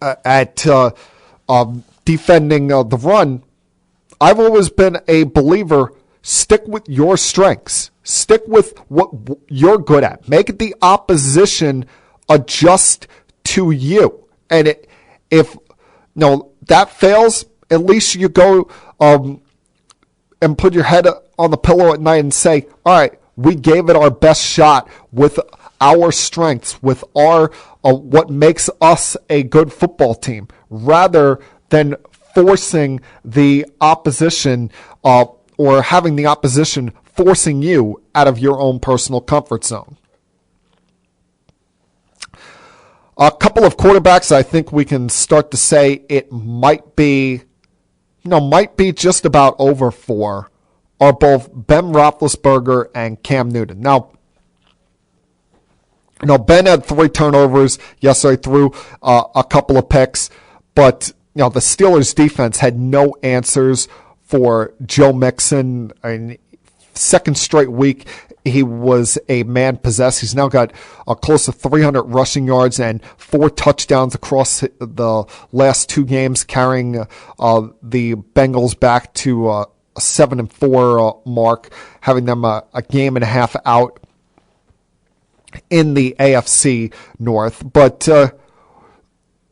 at defending the run, I've always been a believer. Stick with your strengths. Stick with what you're good at. Make the opposition adjust to you. And if that fails, at least you go and put your head on the pillow at night and say, all right, we gave it our best shot with our strengths, with our what makes us a good football team, rather than forcing the opposition or having the opposition forcing you out of your own personal comfort zone. A couple of quarterbacks I think we can start to say it might be just about over for are both Ben Roethlisberger and Cam Newton. Now, Ben had 3 turnovers yesterday, threw a couple of picks, but the Steelers defense had no answers for Joe Mixon. I mean, second straight week, he was a man possessed. He's now got close to 300 rushing yards and 4 touchdowns across the last 2 games, carrying the Bengals back to a 7-4 mark, having them a game and a half out in the AFC North. But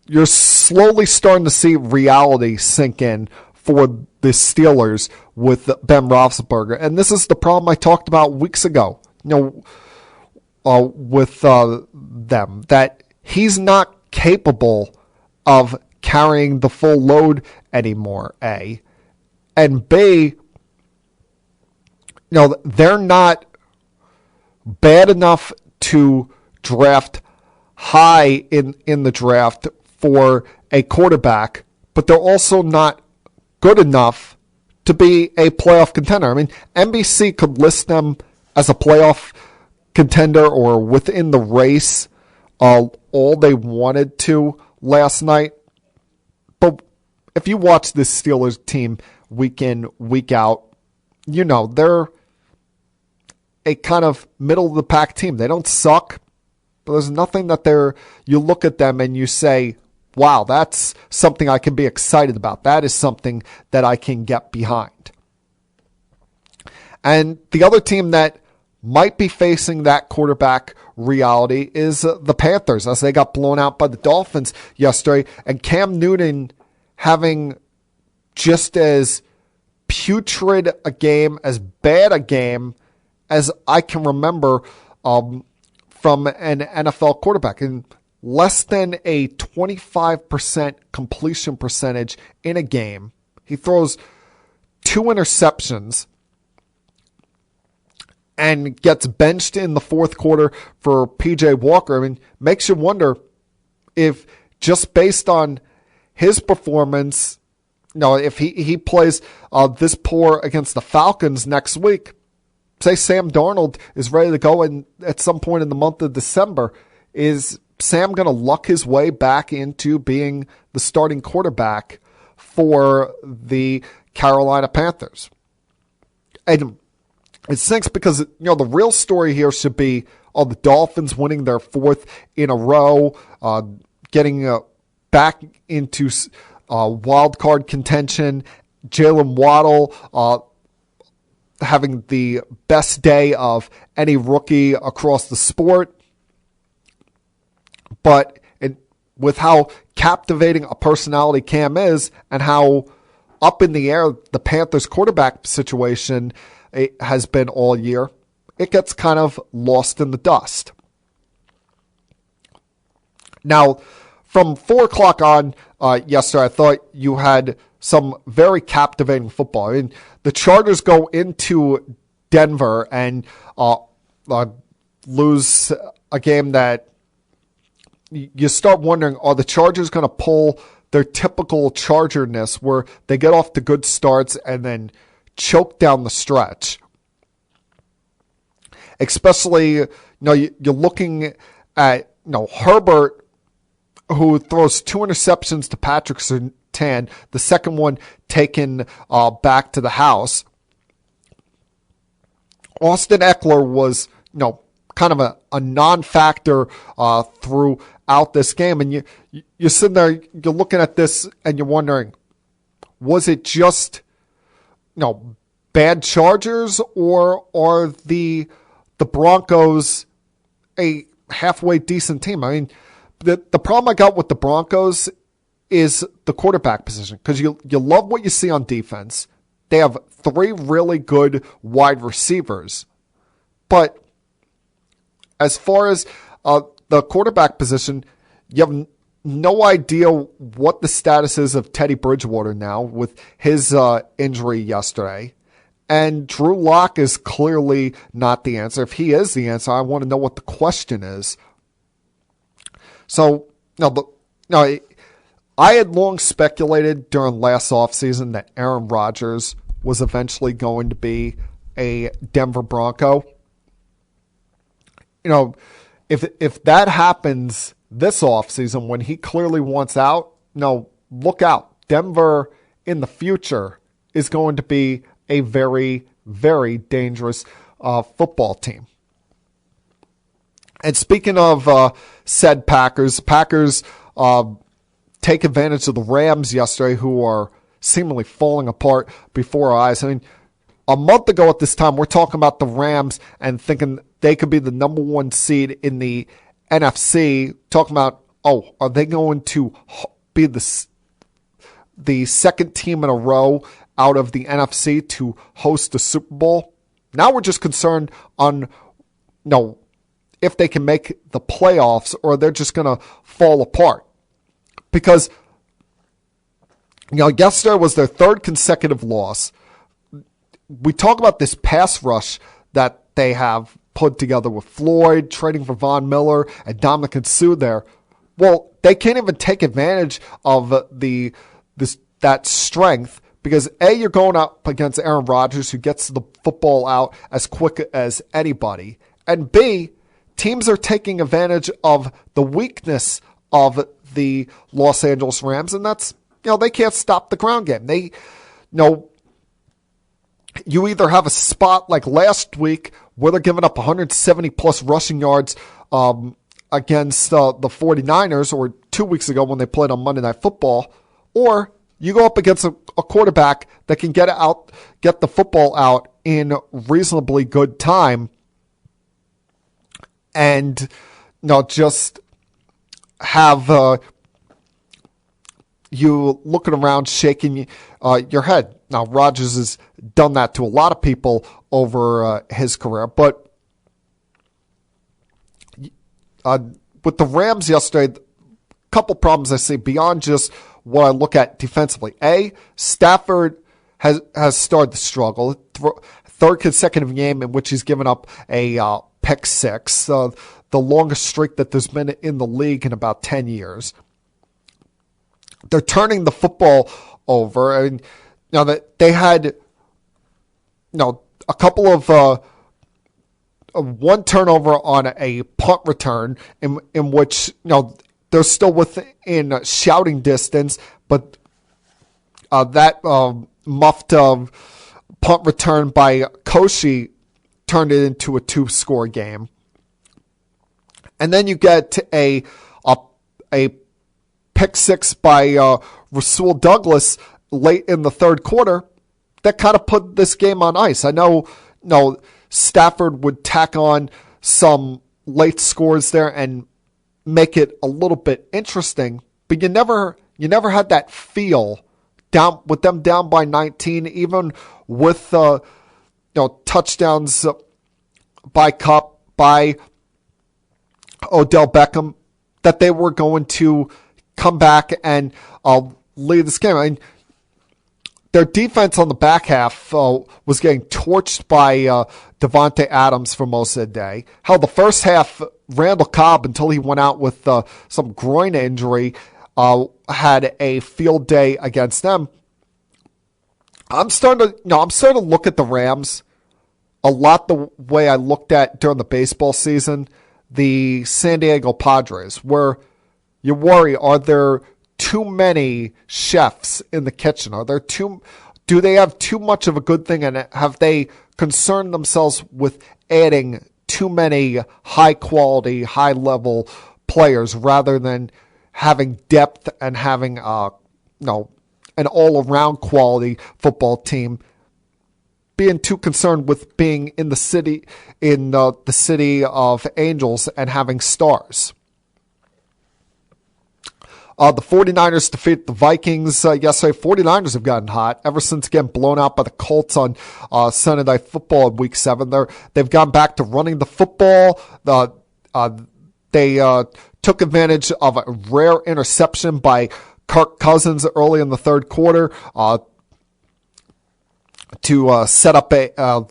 you're slowly starting to see reality sink in for the Steelers with Ben Roethlisberger. And this is the problem I talked about weeks ago, with them, that he's not capable of carrying the full load anymore, A. And B, they're not bad enough to draft high in the draft for a quarterback, but they're also not good enough to be a playoff contender. I mean, NBC could list them as a playoff contender or within the race all they wanted to last night. But if you watch this Steelers team week in, week out, they're a kind of middle of the pack team. They don't suck, but there's nothing that you look at them and you say, wow, that's something I can be excited about. That is something that I can get behind. And the other team that might be facing that quarterback reality is the Panthers, as they got blown out by the Dolphins yesterday, and Cam Newton having just as putrid a game, as bad a game as I can remember from an NFL quarterback. In less than a 25% completion percentage in a game. He throws 2 interceptions and gets benched in the fourth quarter for P.J. Walker. I mean, makes you wonder if just based on his performance, if he plays this poor against the Falcons next week, say Sam Darnold is ready to go at some point in the month of December, is Sam going to luck his way back into being the starting quarterback for the Carolina Panthers? And it stinks because, the real story here should be the Dolphins winning their 4th in a row, getting back into wild card contention, Jalen Waddle having the best day of any rookie across the sport. But with how captivating a personality Cam is and how up in the air the Panthers quarterback situation has been all year, it gets kind of lost in the dust. Now, from 4 o'clock on yesterday, I thought you had some very captivating football. I mean, the Chargers go into Denver and lose a game that you start wondering, are the Chargers going to pull their typical Charger-ness where they get off to good starts and then choke down the stretch? Especially, you're looking at, Herbert, who throws 2 interceptions to Patrick Surtain, the second one taken back to the house. Austin Eckler was, kind of a non-factor throughout this game. And you're sitting there, you're looking at this and you're wondering, was it just, bad Chargers, or are the Broncos a halfway decent team? I mean, the problem I got with the Broncos is the quarterback position, because you love what you see on defense. They have 3 really good wide receivers. But as far as the quarterback position, you have no idea what the status is of Teddy Bridgewater now with his injury yesterday. And Drew Lock is clearly not the answer. If he is the answer, I want to know what the question is. So, I had long speculated during last offseason that Aaron Rodgers was eventually going to be a Denver Bronco. If that happens this offseason when he clearly wants out, look out. Denver in the future is going to be a very, very dangerous football team. And speaking of said Packers take advantage of the Rams yesterday, who are seemingly falling apart before our eyes. I mean, a month ago at this time, we're talking about the Rams and thinking they could be the number 1 seed in the NFC. Talking about, are they going to be the second team in a row out of the NFC to host the Super Bowl? Now we're just concerned on, if they can make the playoffs, or they're just going to fall apart. Because, yesterday was their 3rd consecutive loss. we talk about this pass rush that they have put together with Floyd, trading for Von Miller and Dominican Sue there. Well, they can't even take advantage of that strength because A, you're going up against Aaron Rodgers, who gets the football out as quick as anybody, and B, teams are taking advantage of the weakness of the Los Angeles Rams, and that's, they can't stop the ground game. They, you either have a spot like last week where they're giving up 170 plus rushing yards against the 49ers, or 2 weeks ago when they played on Monday Night Football, or you go up against a quarterback that can get the football out in reasonably good time, and just have you looking around shaking your head. Now, Rodgers has done that to a lot of people over his career, but with the Rams yesterday, a couple problems I see beyond just what I look at defensively. A, Stafford has started to struggle. Third consecutive game in which he's given up a pick six, the longest streak that there's been in the league in about 10 years. They're turning the football over, and that they had a couple of one turnover on a punt return in which they're still within shouting distance, but that muffed punt return by Koshi turned it into a 2-score game. And then you get a pick six by Rasul Douglas late in the third quarter that kind of put this game on ice. I know Stafford would tack on some late scores there and make it a little bit interesting, but you never had that feel down with them down by 19, even with touchdowns by Kupp, by Odell Beckham, that they were going to come back and lead this game. I mean, their defense on the back half was getting torched by Devontae Adams for most of the day. Hell, the first half, Randall Cobb, until he went out with some groin injury, had a field day against them. I'm starting to look at the Rams a lot the way I looked at during the baseball season the San Diego Padres, where you worry, are there too many chefs in the kitchen? Do they have too much of a good thing, and have they concerned themselves with adding too many high quality, high level players rather than having depth and having an all around quality football team? Being too concerned with being in the city of angels and having stars. The 49ers defeat the Vikings yesterday. 49ers have gotten hot ever since getting blown out by the Colts on Sunday Night Football in Week 7. They've gone back to running the football. They took advantage of a rare interception by Kirk Cousins early in the third quarter to set up a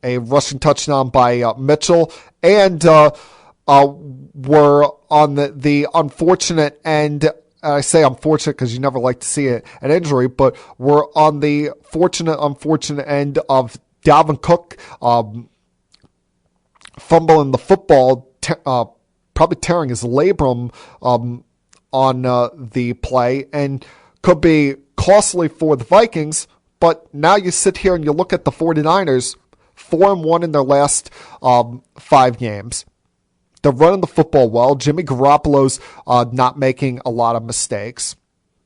rushing touchdown by Mitchell, and were on the unfortunate end. I say unfortunate because you never like to see an injury, but we're on the unfortunate end of Dalvin Cook fumbling the football, probably tearing his labrum on the play, and could be costly for the Vikings. But now you sit here and you look at the 49ers, 4-1 in their last 5 games. They're running the football well. Jimmy Garoppolo's not making a lot of mistakes.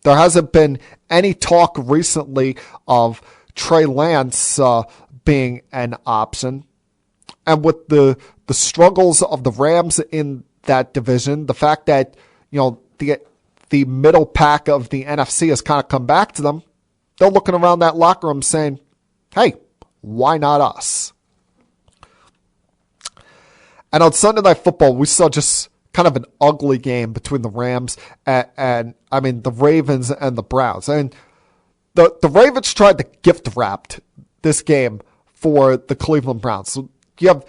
There hasn't been any talk recently of Trey Lance being an option. And with the struggles of the Rams in that division, the fact that the middle pack of the NFC has kind of come back to them, they're looking around that locker room saying, hey, why not us? And on Sunday Night Football, we saw just kind of an ugly game between the Rams and the Ravens and the Browns. And the Ravens tried to gift wrap this game for the Cleveland Browns. So you have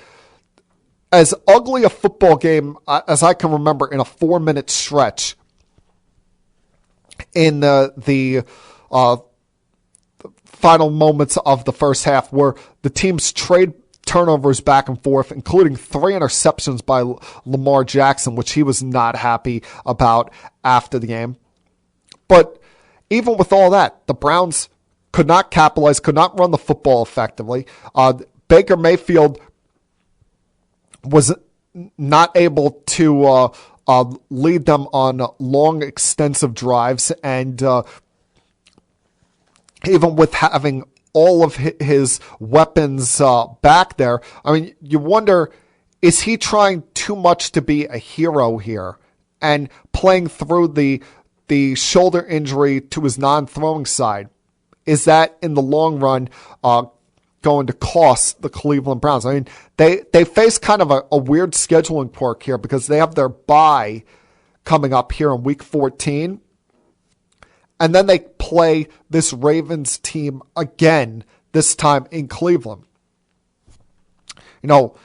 as ugly a football game as I can remember in a 4-minute stretch in the final moments of the first half, where the teams trade turnovers back and forth, including 3 interceptions by Lamar Jackson, which he was not happy about after the game. But even with all that, the Browns could not capitalize, could not run the football effectively. Baker Mayfield was not able to lead them on long, extensive drives, and even with having all of his weapons back there, I mean, you wonder, is he trying too much to be a hero here and playing through the shoulder injury to his non-throwing side? Is that in the long run going to cost the Cleveland Browns? I mean, they face kind of a weird scheduling quirk here because they have their bye coming up here in week 14. And then they play this Ravens team again, this time in Cleveland. You know,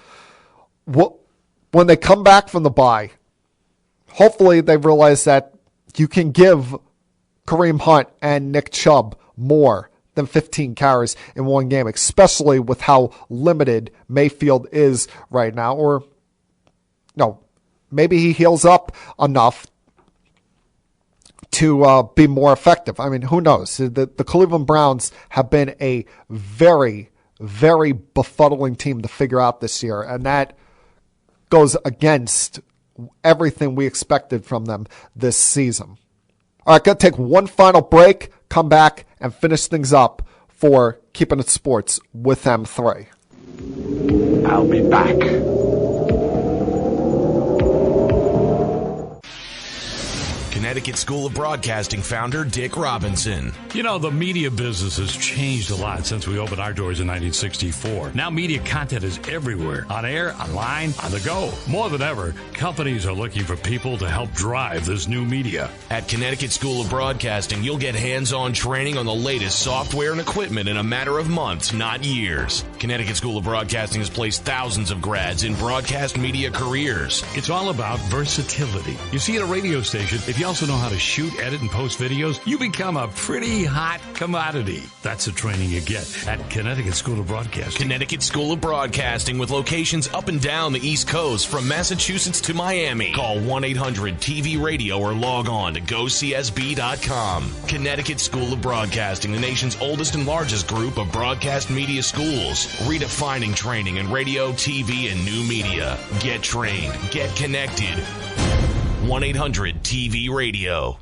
when they come back from the bye, hopefully they realize that you can give Kareem Hunt and Nick Chubb more than 15 carries in one game, especially with how limited Mayfield is right now. Or, no, maybe he heals up enough to be more effective. I mean, who knows? The Cleveland Browns have been a very, very befuddling team to figure out this year, and that goes against everything we expected from them this season. All right, going to take one final break, come back, and finish things up for Keeping It Sports with M3. I'll be back. Connecticut School of Broadcasting founder Dick Robinson. You know, the media business has changed a lot since we opened our doors in 1964. Now media content is everywhere. On air, online, on the go. More than ever, companies are looking for people to help drive this new media. At Connecticut School of Broadcasting, you'll get hands-on training on the latest software and equipment in a matter of months, not years. Connecticut School of Broadcasting has placed thousands of grads in broadcast media careers. It's all about versatility. You see, at a radio station, if you also know how to shoot, edit, and post videos, you become a pretty hot commodity. That's the training you get at Connecticut School of Broadcasting. Connecticut School of Broadcasting, with locations up and down the East Coast from Massachusetts to Miami. Call 1-800-TV-RADIO or log on to GoCSB.com. Connecticut School of Broadcasting, the nation's oldest and largest group of broadcast media schools, redefining training in radio, TV, and new media. Get trained. Get connected. 1-800-TV-RADIO.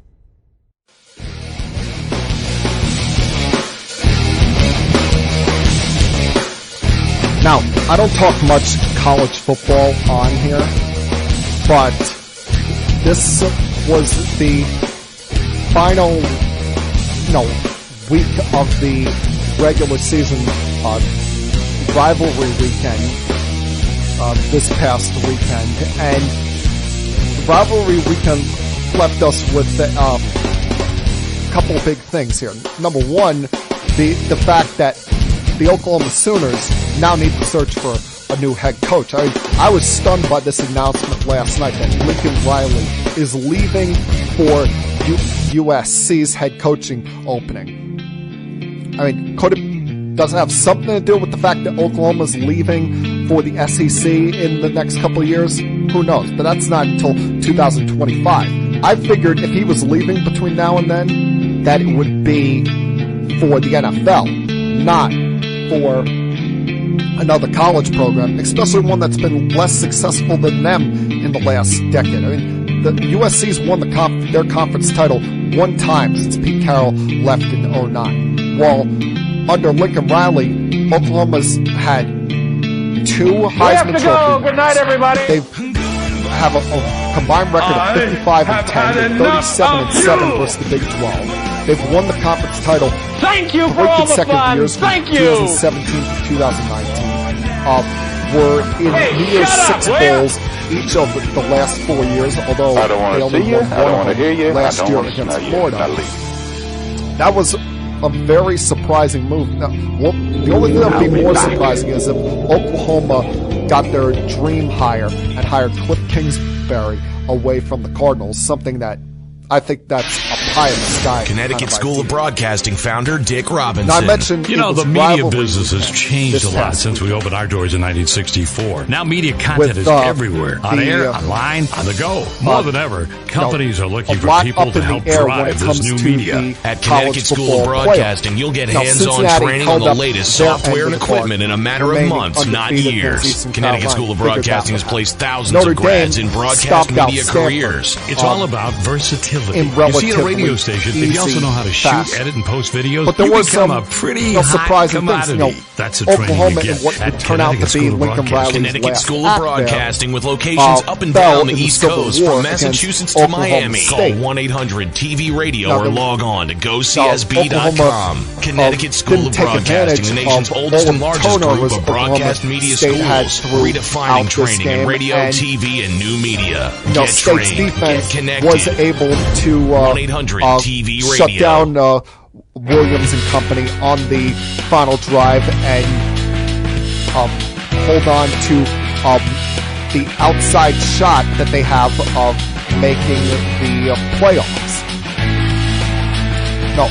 Now, I don't talk much college football on here, but this was the final, week of the regular season rivalry weekend this past weekend, and rivalry weekend left us with a couple of big things here. Number one, the fact that the Oklahoma Sooners now need to search for a new head coach. I was stunned by this announcement last night that Lincoln Riley is leaving for USC's head coaching opening. I mean, does it have something to do with the fact that Oklahoma's leaving for the SEC in the next couple of years? Who knows? But that's not until 2025. I figured if he was leaving between now and then, that it would be for the NFL, not for another college program, especially one that's been less successful than them in the last decade. I mean, the USC's won their conference title one time since Pete Carroll left in 2009. While under Lincoln Riley, Oklahoma's had 2 Heisman trophies. Good night, everybody. They have a combined record of 55-10 and 37-7 versus the Big 12. They've won the conference title. Thank you for 3 all the consecutive fun. years, Thank you. 2017 to 2019. We're in near 6 bowls each of the last 4 years, although I don't they want to only see you. won I don't want to hear you. last I don't year want to against smell you. Florida. I leave. That was a very surprising move. Now, the only thing that would be more surprising is if Oklahoma got their dream hire and hired Cliff Kingsbury away from the Cardinals, something that I think that's a pie in the sky. Connecticut School of Broadcasting founder Dick Robinson. Now, I mentioned the media business has changed a lot since we opened our doors in 1964. Now media content is everywhere. On air, online, on the go. More than ever, companies are looking for people to help drive this new media. At Connecticut School of Broadcasting, you'll get hands-on training on the latest software and equipment in a matter of months, not years. Connecticut School of Broadcasting has placed thousands of grads in broadcast media careers. It's all about versatility. In you see at a radio station, if you also know how to shoot, edit, and post videos, but there you was become some a pretty surprising commodity. Things. That's the training Oklahoma you and what get would at turn out Connecticut to be School of Lincoln Broadcasting. Riley's Connecticut last School of act Broadcasting with locations up and fell down the in East Civil Coast War from Massachusetts to Oklahoma Miami. State. Call 1-800-TV-RADIO or log on to Oklahoma, GoCSB.com. Connecticut School of didn't take Broadcasting, the nation's advantage of oldest all and the largest group turnovers of broadcast media State had schools, redefining throughout this training in game, radio, and TV, and new media. Get State's trained, defense get connected. was able to 1-800-TV-RADIO. shut down Williams and company on the final drive and hold on to the outside shot that they have of making the playoffs. No,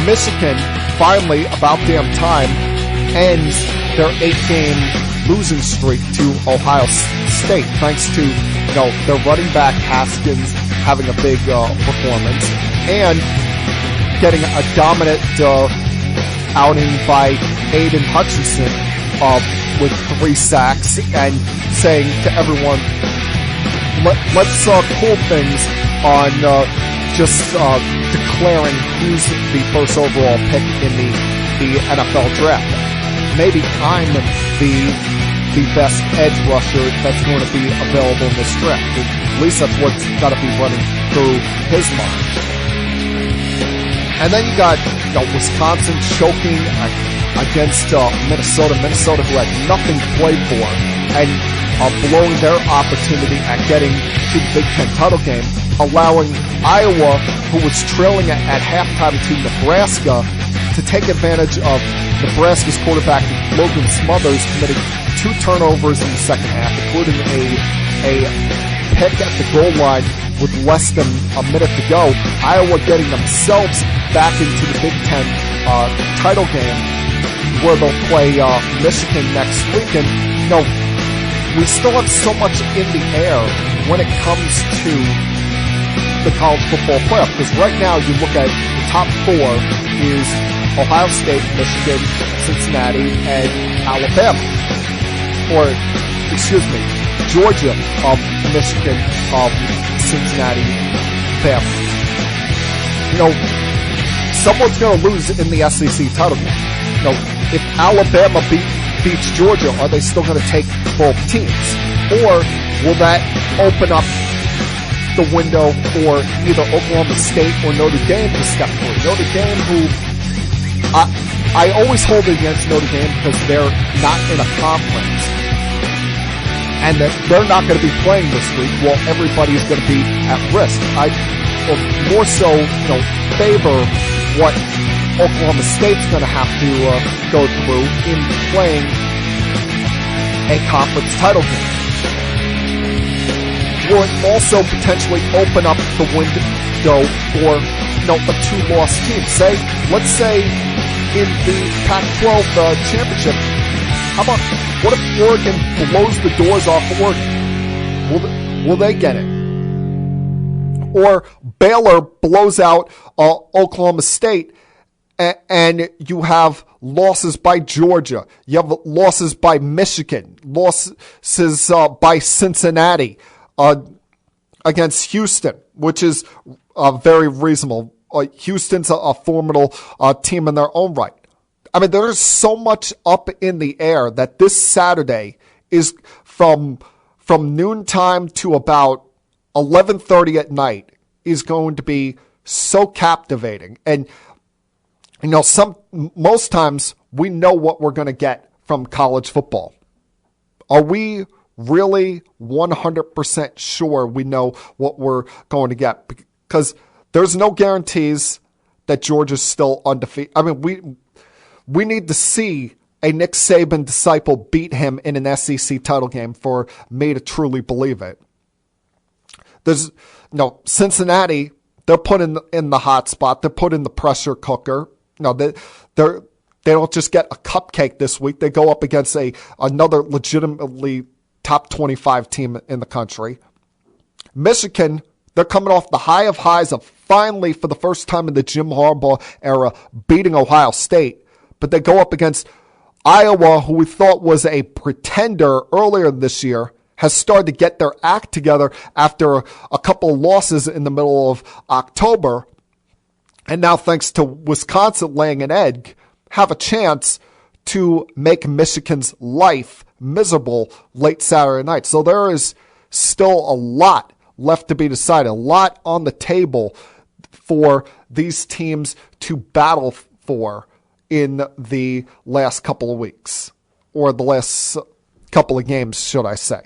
Michigan finally, about damn time, ends their 8-game losing streak to Ohio State, thanks to their running back Haskins having a big performance and getting a dominant outing by Aiden Hutchinson with 3 sacks and saying to everyone, let's cool things on just declaring who's the first overall pick in the NFL draft. Maybe I'm the best edge rusher that's going to be available in this draft. At least that's what's got to be running through his mind. And then you got Wisconsin choking against Minnesota. Minnesota, who had nothing to play for, and blowing their opportunity at getting to the Big Ten title game, allowing Iowa, who was trailing at halftime to Nebraska, to take advantage of Nebraska's quarterback Logan Smothers committing 2 turnovers in the second half, including a pick at the goal line with less than a minute to go. Iowa getting themselves back into the Big Ten title game, where they'll play Michigan next week. And we still have so much in the air when it comes to the college football playoff, because right now you look at the top 4 is Ohio State, Michigan, Cincinnati, and Alabama. Or, excuse me, Georgia, Michigan, Cincinnati, Bama. Someone's going to lose in the SEC title game. If Alabama beats Georgia, are they still going to take both teams? Or will that open up the window for either Oklahoma State or Notre Dame to step through? Notre Dame, who I always hold it against Notre Dame because they're not in a conference, and that they're not going to be playing this week while everybody is going to be at risk. I more so favor what Oklahoma State's going to have to go through in playing a conference title game. Will it also potentially open up the window for a 2-loss team? Let's say in the Pac-12 championship, what if Oregon blows the doors off Oregon? Will they get it? Or Baylor blows out Oklahoma State, and you have losses by Georgia. You have losses by Michigan, losses by Cincinnati against Houston, which is very reasonable. Houston's a formidable team in their own right. I mean, there's so much up in the air that this Saturday is from noontime to about 11:30 at night is going to be so captivating. And most times we know what we're going to get from college football. Are we really 100% sure we know what we're going to get? Because there's no guarantees that Georgia's still undefeated. I mean, we need to see a Nick Saban disciple beat him in an SEC title game for me to truly believe it. There's Cincinnati, they're put in the hot spot. They're put in the pressure cooker. They don't just get a cupcake this week. They go up against another legitimately top 25 team in the country. Michigan, they're coming off the high of highs of finally, for the first time in the Jim Harbaugh era, beating Ohio State. But they go up against Iowa, who we thought was a pretender earlier this year, has started to get their act together after a couple of losses in the middle of October. And now, thanks to Wisconsin laying an egg, have a chance to make Michigan's life miserable late Saturday night. So there is still a lot left to be decided, a lot on the table for these teams to battle for in the last couple of weeks, or the last couple of games, should I say.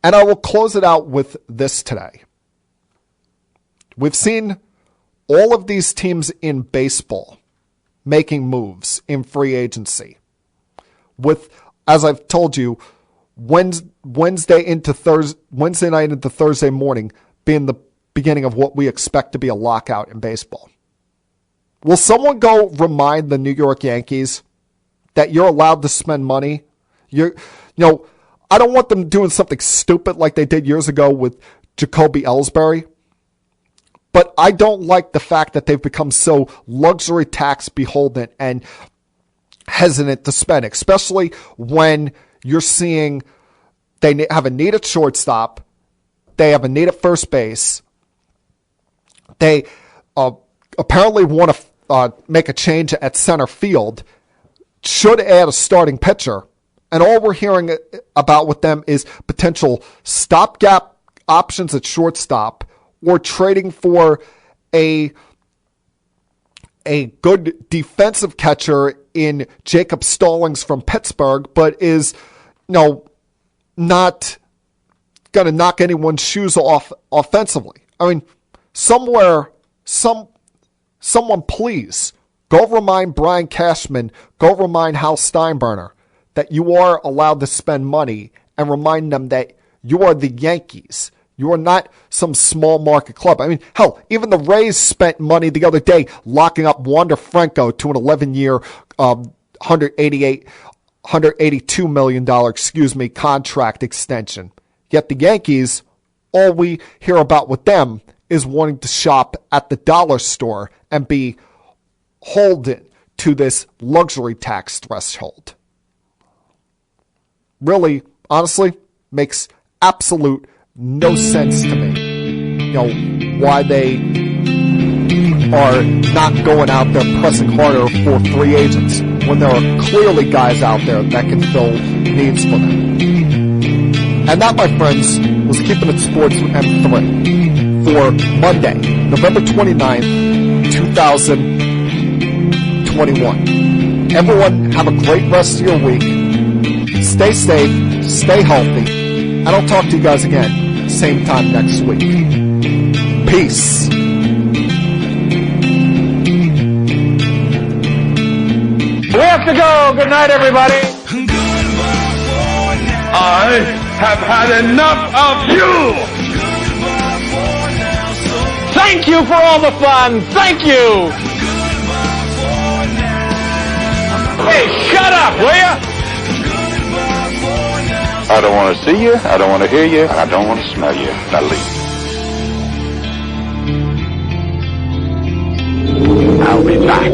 And I will close it out with this today. We've seen all of these teams in baseball making moves in free agency. With, as I've told you, Wednesday night into Thursday morning being the beginning of what we expect to be a lockout in baseball. Will someone go remind the New York Yankees that you're allowed to spend money? I don't want them doing something stupid like they did years ago with Jacoby Ellsbury. But I don't like the fact that they've become so luxury tax beholden and hesitant to spend, especially when you're seeing they have a need at shortstop, they have a need at first base, they apparently want to make a change at center field, should add a starting pitcher, and all we're hearing about with them is potential stopgap options at shortstop, or trading for a good defensive catcher in Jacob Stallings from Pittsburgh, but is not going to knock anyone's shoes off offensively. I mean, someone please go remind Brian Cashman, go remind Hal Steinbrenner that you are allowed to spend money, and remind them that you are the Yankees. You are not some small market club. I mean, hell, even the Rays spent money the other day locking up Wander Franco to an 11-year, $182 million, contract extension. Yet the Yankees, all we hear about with them is wanting to shop at the dollar store and be holden to this luxury tax threshold. Really, honestly, makes absolute no sense to me, why they are not going out there pressing harder for free agents when there are clearly guys out there that can fill needs for them. And that, my friends, was Keeping It Sports with M3 for Monday, November 29th, 2021. Everyone, have a great rest of your week. Stay safe, stay healthy, and I'll talk to you guys again same time next week. Peace. We have to go. Good night, everybody. I have had enough of you. Thank you for all the fun. Thank you. Hey, shut up, will you? I don't want to see you, I don't want to hear you, and I don't want to smell you. Now leave. I'll be back.